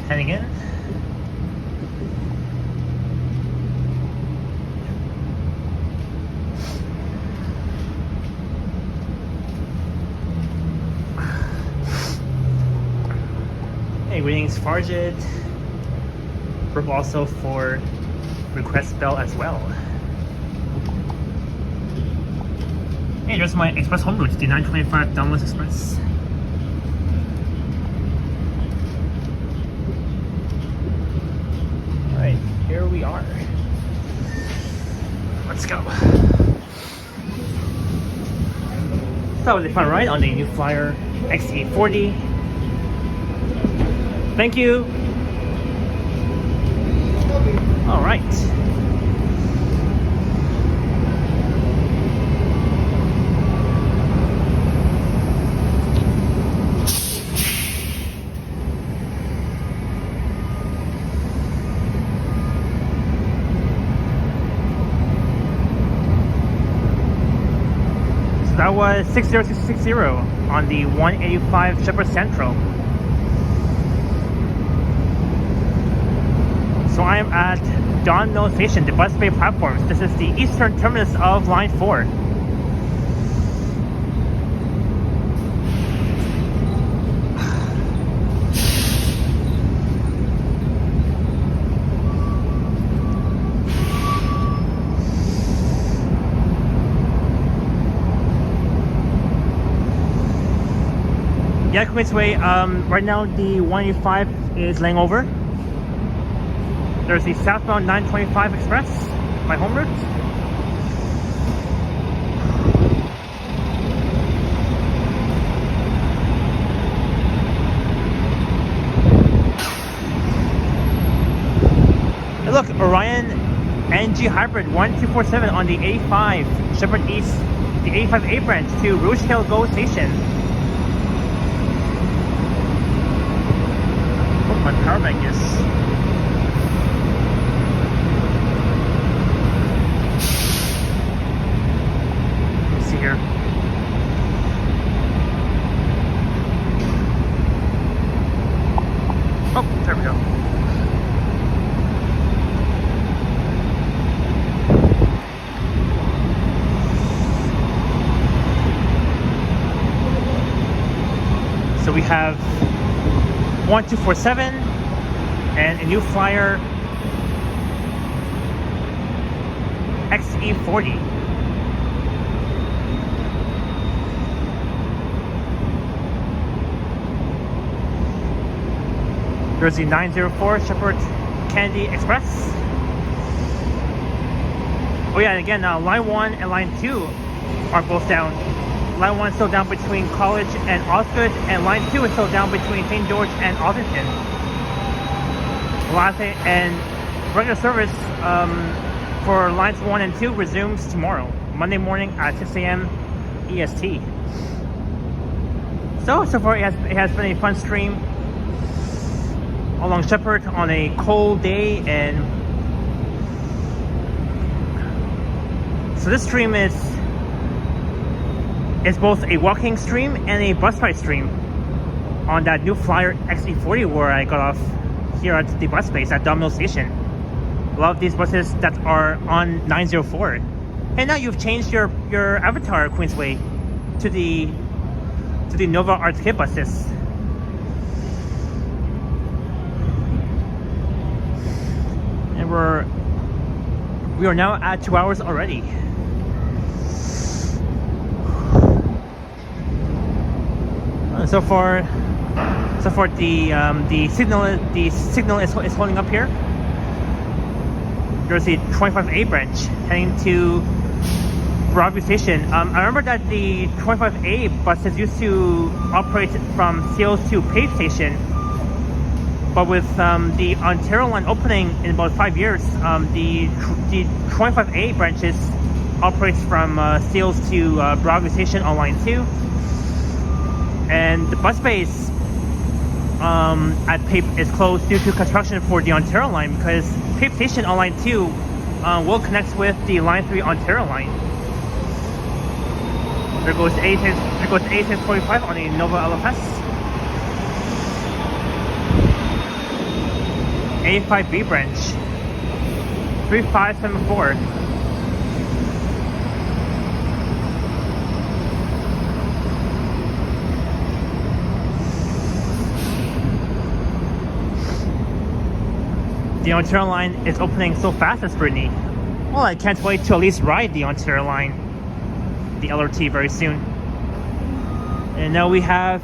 Heading in. Hey, greetings, Farjid. We're also for Request Bell as well. Hey, there's my express home route, the 925 Downlands Express. Alright, here we are. Let's go. That was a fun ride on the new Flyer XE40. Thank you. All right. So that was 60660 on the 185 Sheppard Central. So I am at Don Mill Station, the bus bay platforms. This is the eastern terminus of Line 4. Yeah, Queensway, right now the 185 is laying over. There's the southbound 925 express, my home route. Hey look, Orion NG Hybrid 1247 on the 85 Sheppard East, the 85A branch to Rouge Hill GO Station. Oh, my power bank is... here. Oh, there we go. So we have 1247 and a new flyer XE40. There's the 904 Sheppard Candy Express. Oh yeah, and again, Line 1 and Line 2 are both down. Line 1 is still down between College and Osgood, and Line 2 is still down between St. George and Alderton. Last day, and regular service for Lines 1 and 2 resumes tomorrow, Monday morning at 6 a.m. EST. So far it has been a fun stream along Sheppard on a cold day, and so this stream is both a walking stream and a bus ride stream on that new flyer XE40 where I got off here at the bus base at Don Mill Station. Love these buses that are on 904. And now you've changed your avatar, Queensway, to the Nova Arts Kit buses. And we are now at 2 hours already. So far the signal is holding up here. There's the 25A branch heading to Broadview Station. I remember that the 25A buses used to operate from Seals to Page Station. But with the Ontario line opening in about 5 years, the 25A branches operates from Seals to Broadview Station on line 2. And the bus base at Pape is closed due to construction for the Ontario line, because Pape Station on line 2 will connect with the line 3 Ontario line. There goes A645 on the Nova LFS. A5B branch 3574. The Ontario line is opening so fast as Brittany. Well, I can't wait to at least ride the Ontario line, the LRT, very soon. And now we have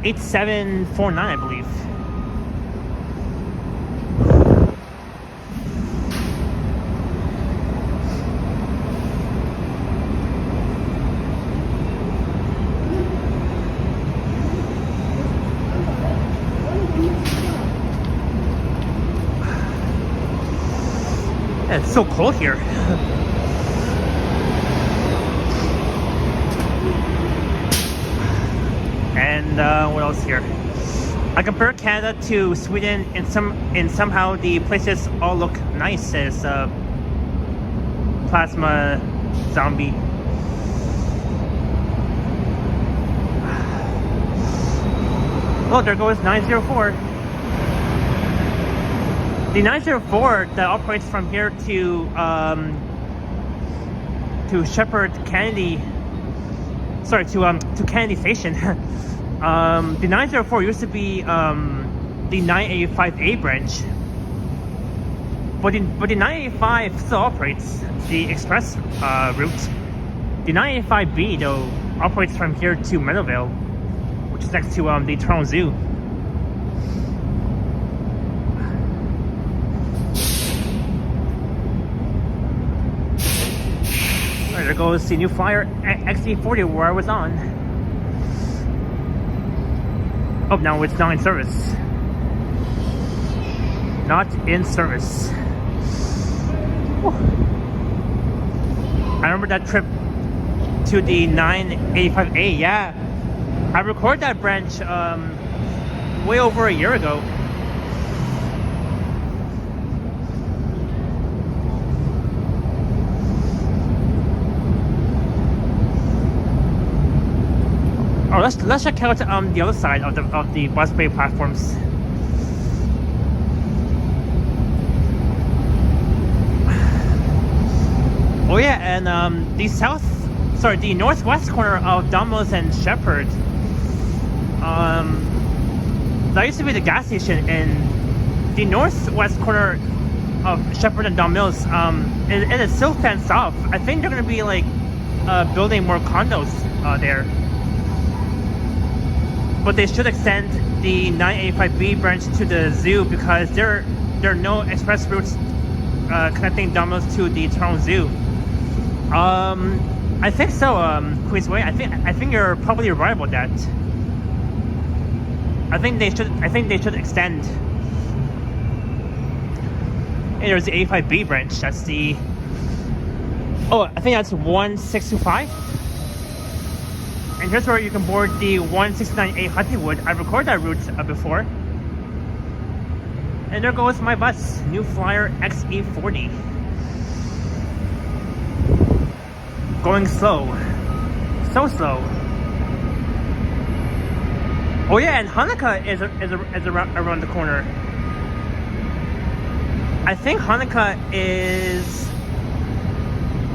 8749, I believe. It's so cold here. And what else here? I compare Canada to Sweden in somehow the places all look nice as Plasma Zombie. Oh, there goes 904. The 904 that operates from here to Sheppard Kennedy. Sorry, to Kennedy Station. The 904 used to be the 985A branch, but the 985 still operates the express route. The 985B though operates from here to Meadowvale, which is next to the Toronto Zoo. Alright, there goes the new Flyer XE40 where I was on. Oh, now it's not in service. Not in service. Whew. I remember that trip to the 985A, yeah. I recorded that branch way over a year ago. Oh, let's check out the other side of the bus bay platforms. Oh yeah, and the northwest corner of Domino's and Sheppard. That used to be the gas station, and the northwest corner of Sheppard and Domino's, it is still fenced off. I think they're gonna be like building more condos there. But they should extend the 985B branch to the zoo because there are no express routes connecting Domino's to the Toronto Zoo. I think so, Queensway. I think you're probably right about that. I think they should extend. And there's the 85B branch. That's the. Oh, I think that's 1625. And here's where you can board the 169A Huntingwood. I recorded that route before. And there goes my bus, new Flyer XE40. Going slow. So slow. Oh yeah, and Hanukkah is around the corner. I think Hanukkah is...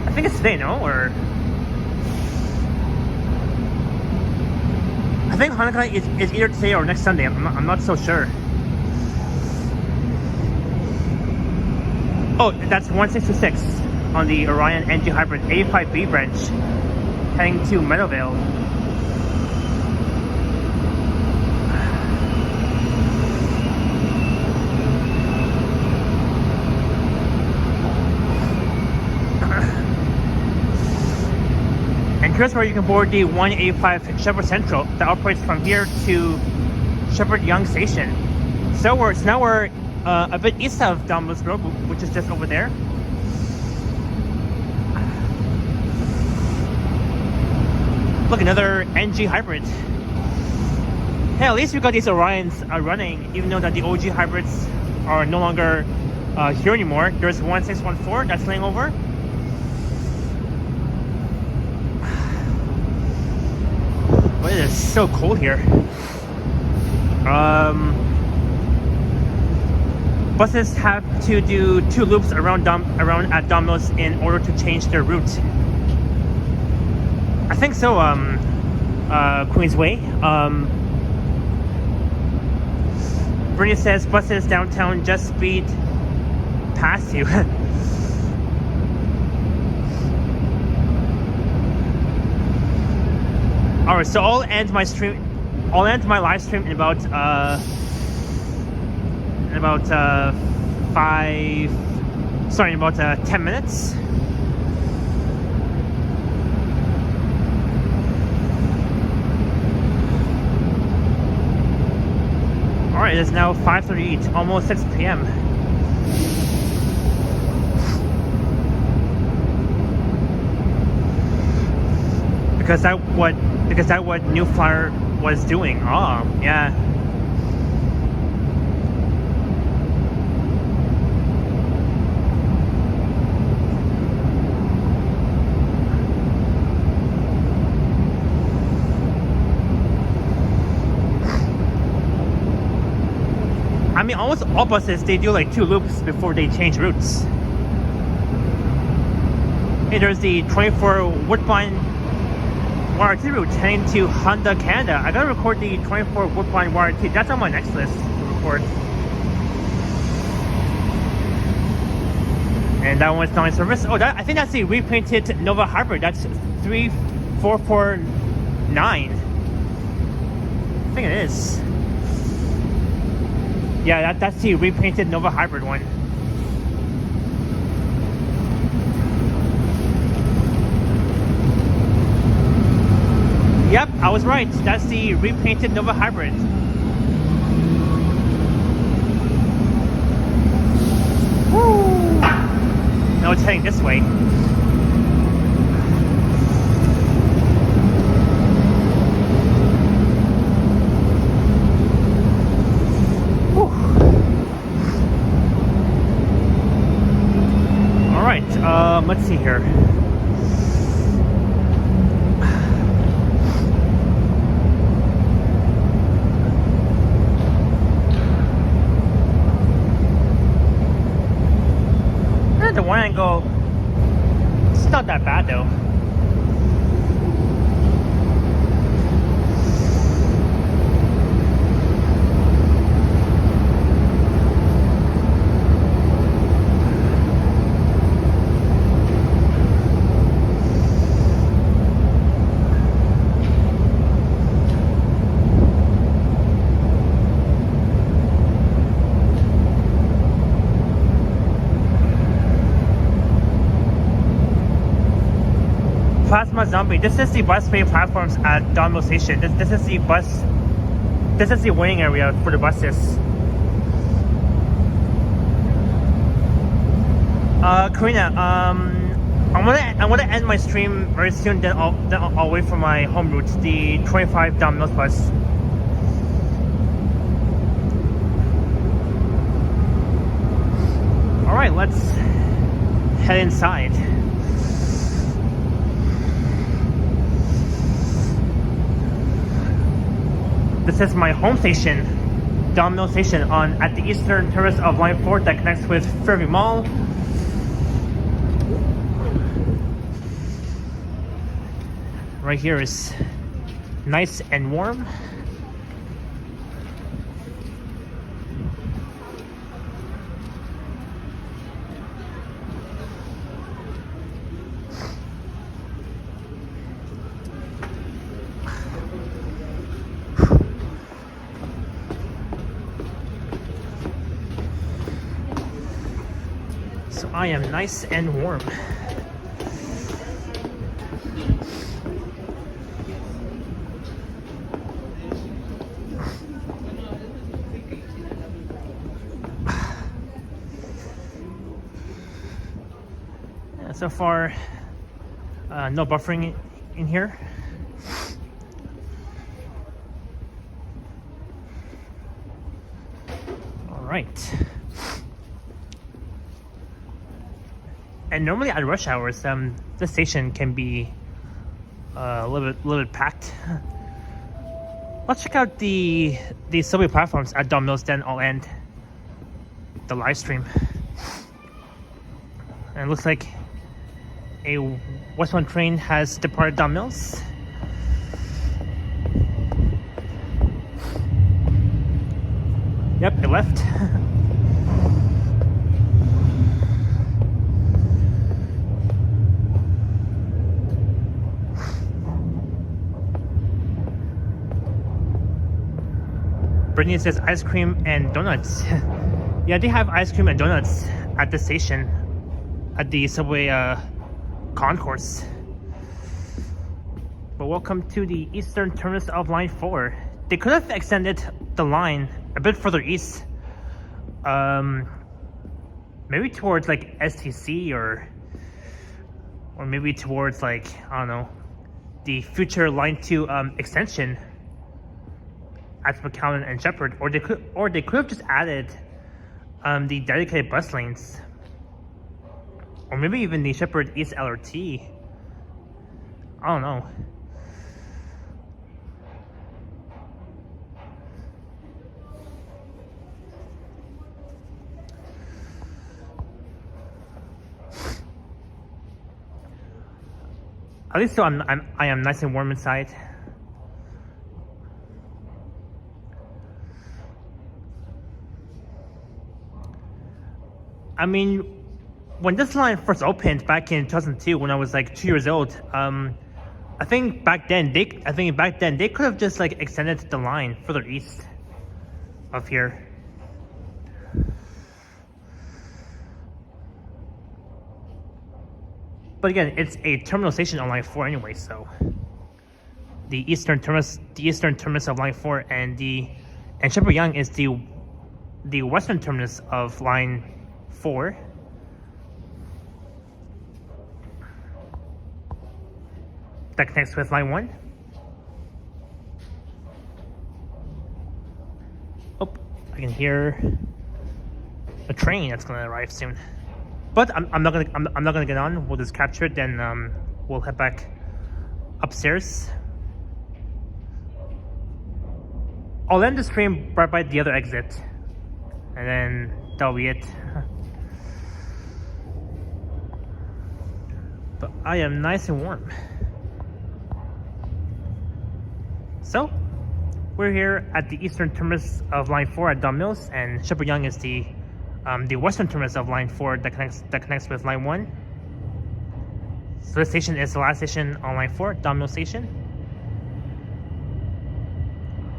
I think it's today, no? Or... I think Hanukkah is either today or next Sunday. I'm not so sure. Oh, that's 166 on the Orion NG Hybrid A5B branch heading to Meadowvale. And here's where you can board the 185 Sheppard Central that operates from here to Sheppard Yonge Station. So now we're a bit east of Domino's Road, which is just over there. Look, another NG Hybrid. Hey, at least we got these Orions running, even though that the OG hybrids are no longer here anymore. There's 1614 that's laying over. But it is so cold here. Buses have to do 2 loops around at Domino's in order to change their route. I think so, Queensway. Bernie says buses downtown just speed past you. Alright, so I'll end my live stream in about 10 minutes. Alright, it is now 5:38, almost 6 p.m. Because that what New Flyer was doing. Oh, yeah. I mean, almost all buses, they do like 2 loops before they change routes. Hey, there's the 24 Woodbine YRT route heading to Honda, Canada. I gotta record the 24 Woodbine YRT. That's on my next list to record. And that one's not in service. Oh, I think that's the repainted Nova Hybrid. That's 3449. I think it is. Yeah, that's the repainted Nova Hybrid one. Yep, I was right. That's the repainted Nova Hybrid. Woo! Now it's heading this way. Let's see here. The one angle, it's not that bad though. Plasma Zombie. This is the busway platforms at Donmel Station. This is the bus. This is the waiting area for the buses. Karina, I'm gonna end my stream very soon. Then I'll wait for my home route, the 25 Donmel bus. All right, let's head inside. This is my home station, Donmel Station, at the eastern terrace of Line 4 that connects with Fairview Mall. Right here is nice and warm. I am nice and warm. Yeah, so far, no buffering in here. All right. And normally at rush hours, the station can be a little bit packed. Let's check out the subway platforms at Donmel. Then I'll end the live stream. And it looks like a West 1 train has departed Donmel. Yep, it left. Brittany says ice cream and donuts. Yeah, they have ice cream and donuts at the station, at the subway concourse. But welcome to the eastern terminus of Line 4. They could have extended the line a bit further east. Maybe towards like STC or maybe towards like, I don't know, the future Line 2 extension at McAllen and Sheppard, or they could have just added the dedicated bus lanes, or maybe even the Sheppard East LRT. I don't know. At least so I am nice and warm inside. I mean, when this line first opened back in 2002, when I was like 2 years old, I think back then they could have just like extended the line further east of here. But again, it's a terminal station on line 4 anyway, so the eastern terminus of line 4 and Sheppard Yonge is the western terminus of line 4. That connects with line 1. Oh, I can hear a train that's gonna arrive soon. But I'm not gonna get on. We'll just capture it, then we'll head back upstairs. I'll end the stream right by the other exit, and then that'll be it. But I am nice and warm. So, we're here at the eastern terminus of line 4 at Don Mills, and Sheppard Yonge is the western terminus of line 4 that connects with line 1. So this station is the last station on line 4, Don Mills Station.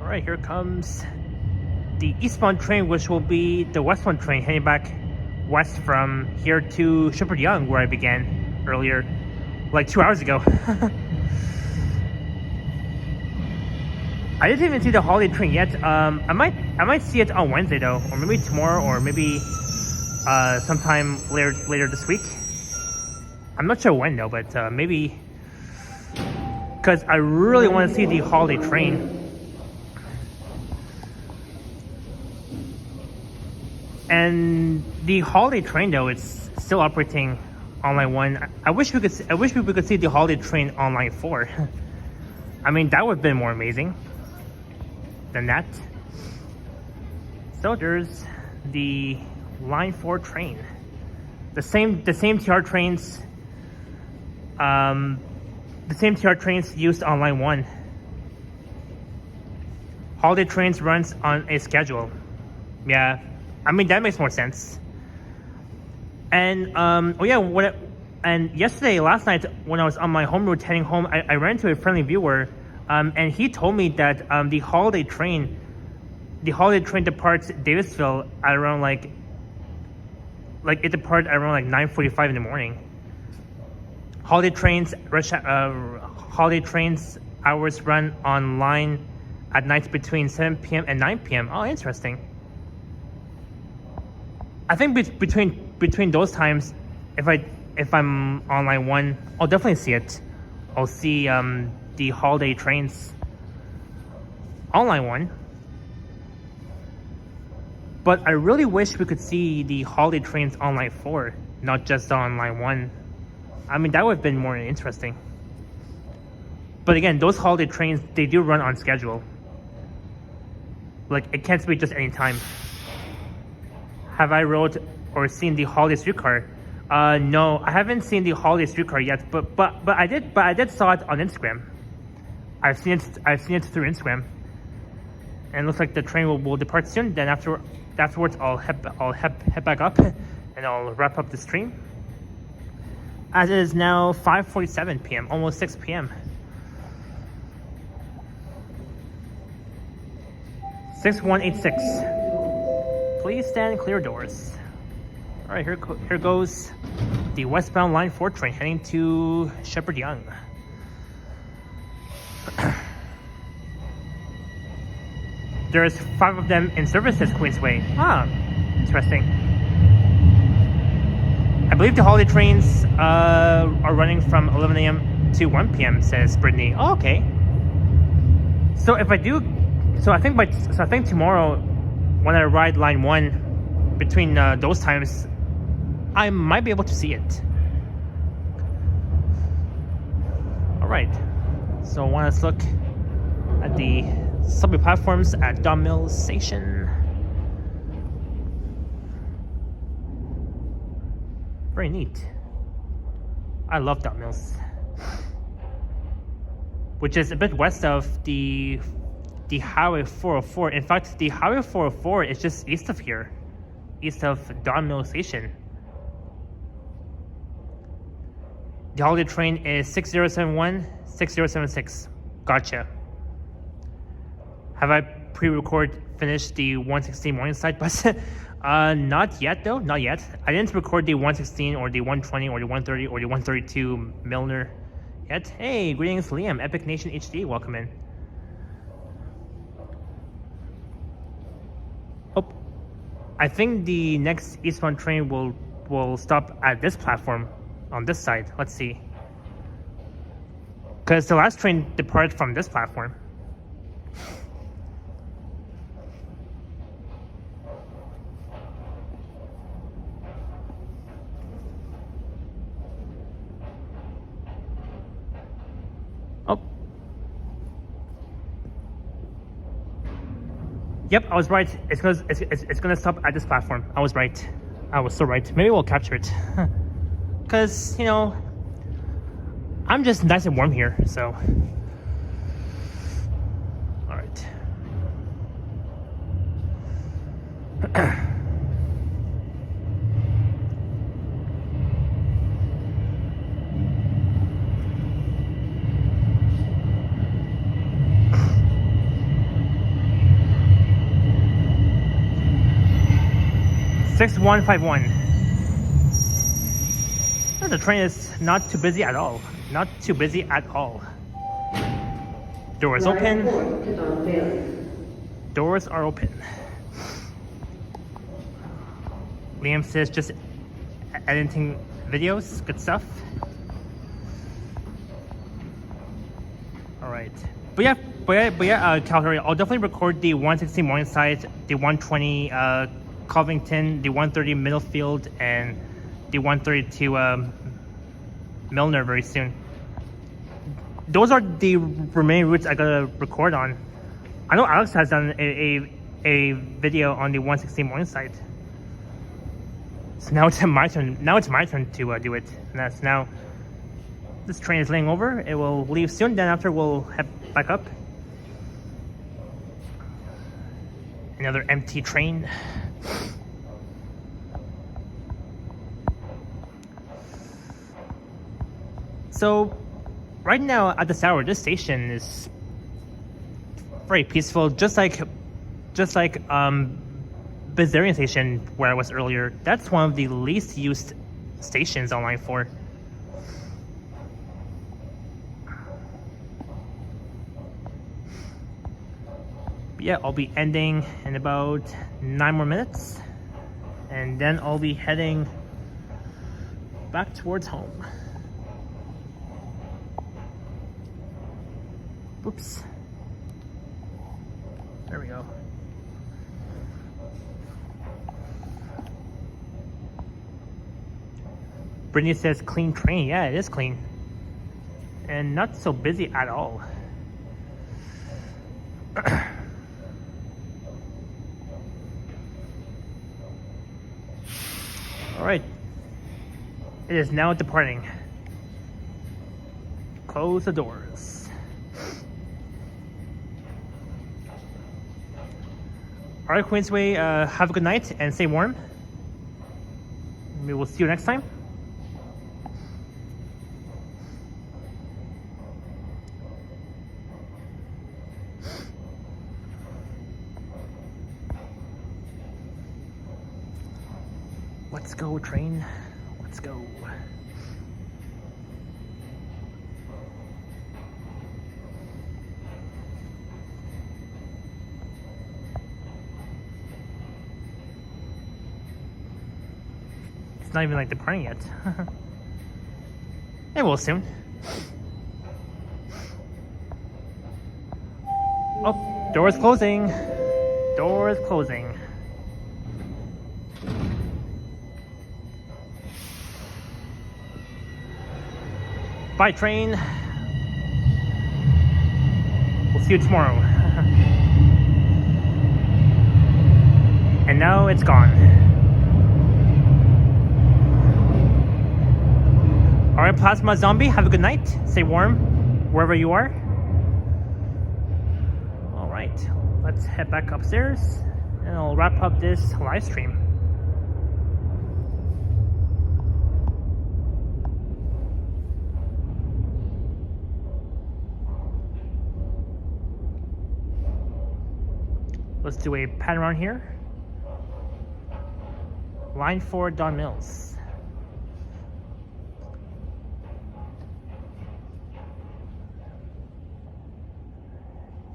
Alright, here comes the eastbound train, which will be the westbound train heading back west from here to Sheppard Yonge, where I began earlier, like 2 hours ago. I didn't even see the holiday train yet. I might see it on Wednesday though, or maybe tomorrow, or maybe sometime later this week. I'm not sure when though, but maybe, because I really want to see the holiday train. And the holiday train though, it's still operating on line 1. I wish we could see the holiday train on line 4. I mean, that would have been more amazing than that. So there's the line 4 train. The same TR trains. The same TR trains used on line 1. Holiday trains runs on a schedule. Yeah, I mean that makes more sense. And last night when I was on my home route heading home, I ran into a friendly viewer. And he told me that the holiday train departs Davisville at around like it departs around like 9:45 in the morning. Holiday trains hours run online at nights between 7 p.m. and 9 p.m. Oh, interesting. I think between those times, if I'm on line 1, I'll definitely see it. I'll see the holiday trains on line 1. But I really wish we could see the holiday trains on line 4, not just on line 1. I mean, that would have been more interesting. But again, those holiday trains, they do run on schedule. Like, it can't be just any time. Have I rode or seen the holiday streetcar? No, I haven't seen the holiday streetcar yet, but I did saw it on Instagram. I've seen it through Instagram, and it looks like the train will depart soon. Then afterwards, I'll head back up, and I'll wrap up the stream. As it is now 5:47 p.m., almost 6 p.m. 6186. Please stand clear doors. All right, here goes the westbound line 4 train heading to Sheppard Yonge. There's 5 of them in service at Queensway. Ah, interesting. I believe the holiday trains are running from 11 a.m. to 1 p.m. says Brittany. Oh, okay. So if I do, I think tomorrow when I ride line 1 between those times, I might be able to see it. All right. So let's look at the subway platforms at Don Mills Station. Very neat. I love Don Mills. which is a bit west of the Highway 404. In fact, the Highway 404 is just east of here, east of Don Mill Station. The holiday train is 6071, 6076. Gotcha. Have I finished the 116 Morningside bus? Not yet though, not yet. I didn't record the 116 or the 120 or the 130 or the 132 Milner yet. Hey, greetings Liam, Epic Nation HD, welcome in. Oh, I think the next eastbound train will stop at this platform on this side. Let's see. Because the last train departed from this platform. Oh. Yep, I was right. It's gonna stop at this platform. I was right. I was so right. Maybe we'll capture it. Because, you know, I'm just nice and warm here, so. All right. 6151. The train is not too busy at all. Not too busy at all. Doors open. Doors are open. Liam says just editing videos. Good stuff. Alright. But yeah, Calgary, I'll definitely record the 160 Morningside, the 120 Covington, the 130 Middlefield, and the 132 Milner very soon. Those are the remaining routes I gotta record on. I know Alex has done a video on the 116 Morningside. So now it's my turn. Now it's my turn to do it. And that's now. This train is laying over. It will leave soon. Then after we'll head back up. Another empty train. So, right now at this hour, this station is very peaceful, just like Bessarion Station where I was earlier. That's one of the least used stations on Line 4. But yeah, I'll be ending in about 9 more minutes, and then I'll be heading back towards home. Oops. There we go. Brittany says clean train. Yeah, it is clean. And not so busy at all. Alright. It is now departing. Close the doors. Alright, Queensway, have a good night and stay warm. Maybe we'll see you next time. Let's go, train. Let's go. Not even like departing yet. It will soon. Oh, doors closing. Doors closing. Bye, train. We'll see you tomorrow. And now it's gone. Alright, Plasma Zombie, have a good night. Stay warm wherever you are. let's head back upstairs and I'll wrap up this live stream. Let's do a pan around here. Line 4 Don Mills.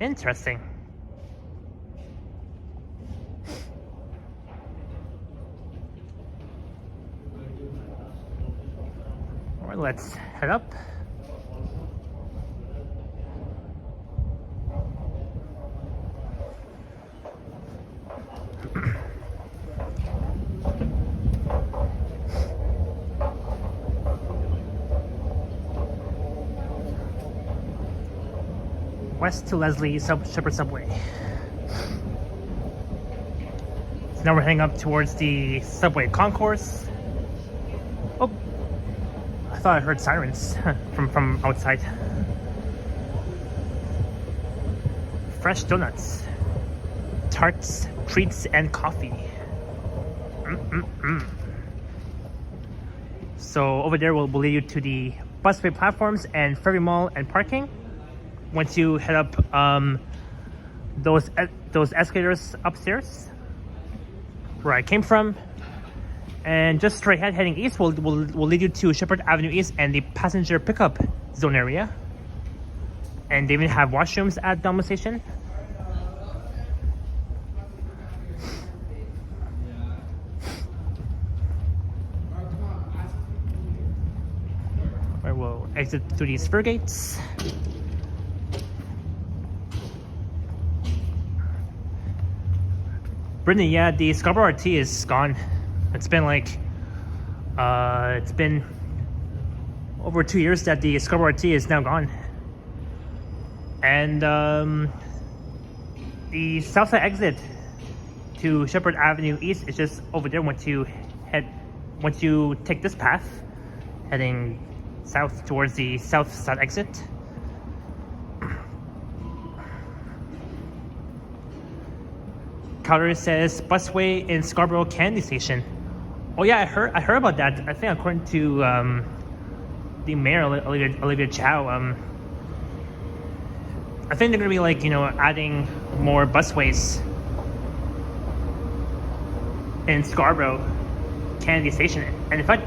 Interesting. All right, let's head up. West to Leslie Sheppard Subway. So now we're heading up towards the subway concourse. Oh, I thought I heard sirens from outside. Fresh donuts, tarts, treats, and coffee. So over there we'll lead you to the busway platforms and ferry mall and parking. Once you head up those escalators upstairs where I came from, and just straight ahead heading east will lead you to Sheppard Avenue East and the passenger pickup zone area. And they even have washrooms at Don Mills Station. Alright, we'll exit through these fur gates. Brittany, yeah, the Scarborough RT is gone. It's been like, it's been over 2 years that the Scarborough RT is now gone. And the south side exit to Sheppard Avenue East is just over there once you take this path, heading south towards the south side exit. Calgary says busway in Scarborough Candy Station. Oh yeah, I heard about that. I think according to the mayor Olivia Chow, I think they're gonna be like, adding more busways in Scarborough Candy Station. And in fact,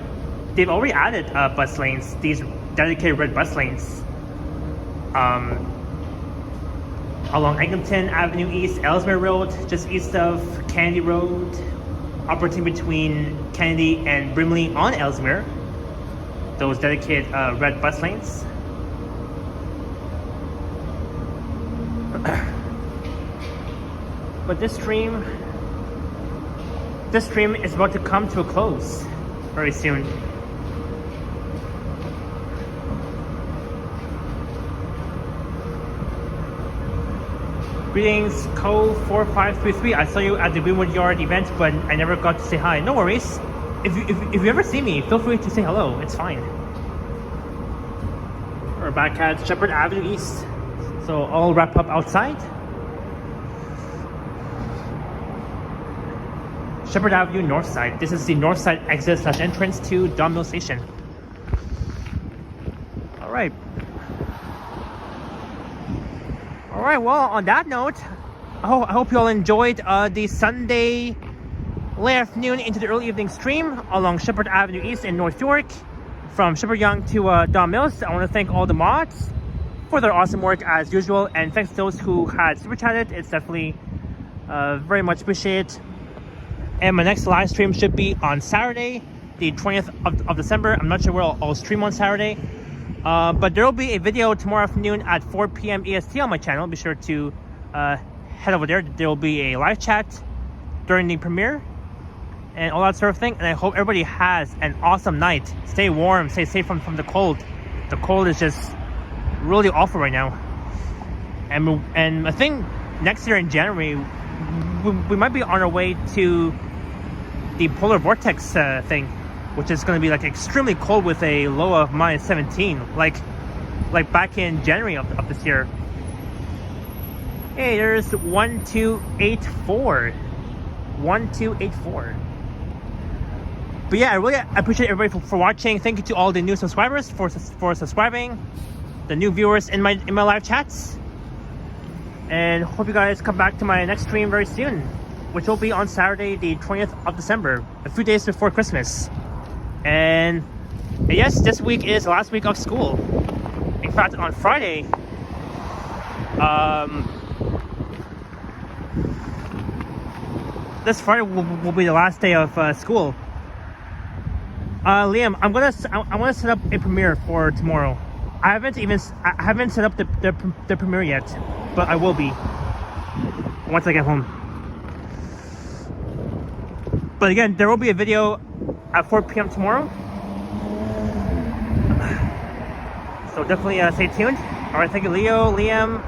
they've already added bus lanes, these dedicated red bus lanes. Along Eglinton Avenue East, Ellesmere Road, just east of Kennedy Road, operating between Kennedy and Brimley on Ellesmere. Those dedicated red bus lanes. But this stream is about to come to a close very soon. Greetings, Co4533. I saw you at the Greenwood Yard event, but I never got to say hi. No worries. If you ever see me, feel free to say hello. It's fine. We're back at Sheppard Avenue East. So I'll wrap up outside. Sheppard Avenue North Side. This is the north side exit / entrance to Don Mills Station. All right. Alright, well, on that note, I hope you all enjoyed the Sunday late afternoon into the early evening stream along Sheppard Avenue East in North York, from Sheppard Yonge to Don Mills. I want to thank all the mods for their awesome work as usual, and thanks to those who had super chatted. It's definitely very much appreciated. And my next live stream should be on Saturday, the 20th of December. I'm not sure where I'll stream on Saturday. But there will be a video tomorrow afternoon at 4 p.m. EST on my channel. Be sure to head over there. There will be a live chat during the premiere and all that sort of thing. And I hope everybody has an awesome night. Stay warm, stay safe from the cold. The cold is just really awful right now. And I think next year in January, we might be on our way to the polar vortex thing, which is going to be like extremely cold with a low of -17, like back in January of this year. Hey, there's 1284. 1284. But yeah, I really appreciate everybody for watching. Thank you to all the new subscribers for subscribing, the new viewers in my live chats, and hope you guys come back to my next stream very soon, which will be on Saturday, the 20th of December, a few days before Christmas. And yes, this week is the last week of school. In fact, on Friday, this Friday will be the last day of school. Liam, I want to set up a premiere for tomorrow. I haven't set up the premiere yet, but I will be once I get home. But again, there will be a video at 4 p.m. tomorrow, so definitely stay tuned. All right, thank you, Leo, Liam,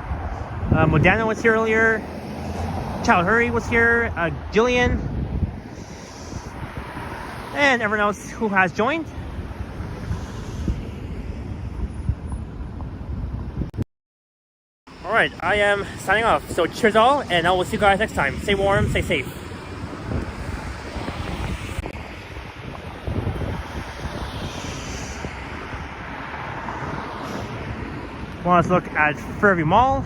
Modano was here earlier, Chow Hurry was here, Jillian, and everyone else who has joined. Alright, I am signing off. So cheers all, and I will see you guys next time. Stay warm, stay safe. Well, let's look at Fairview Mall.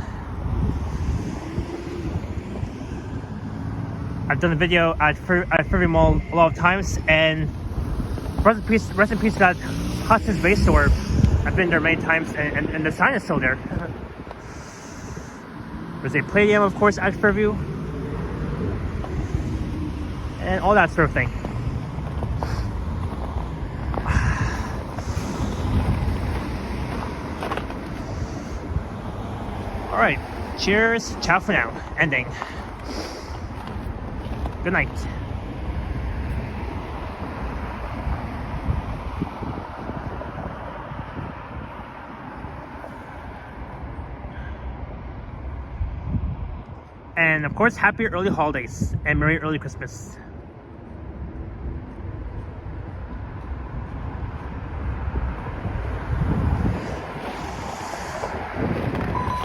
I've done a video at Fairview Mall a lot of times, and rest in peace to that Hudson's Bay store. I've been there many times, and the sign is still there. There's a Palladium, of course, at Fairview, and all that sort of thing. All right, cheers, ciao for now, ending. Good night. And of course, happy early holidays and Merry early Christmas.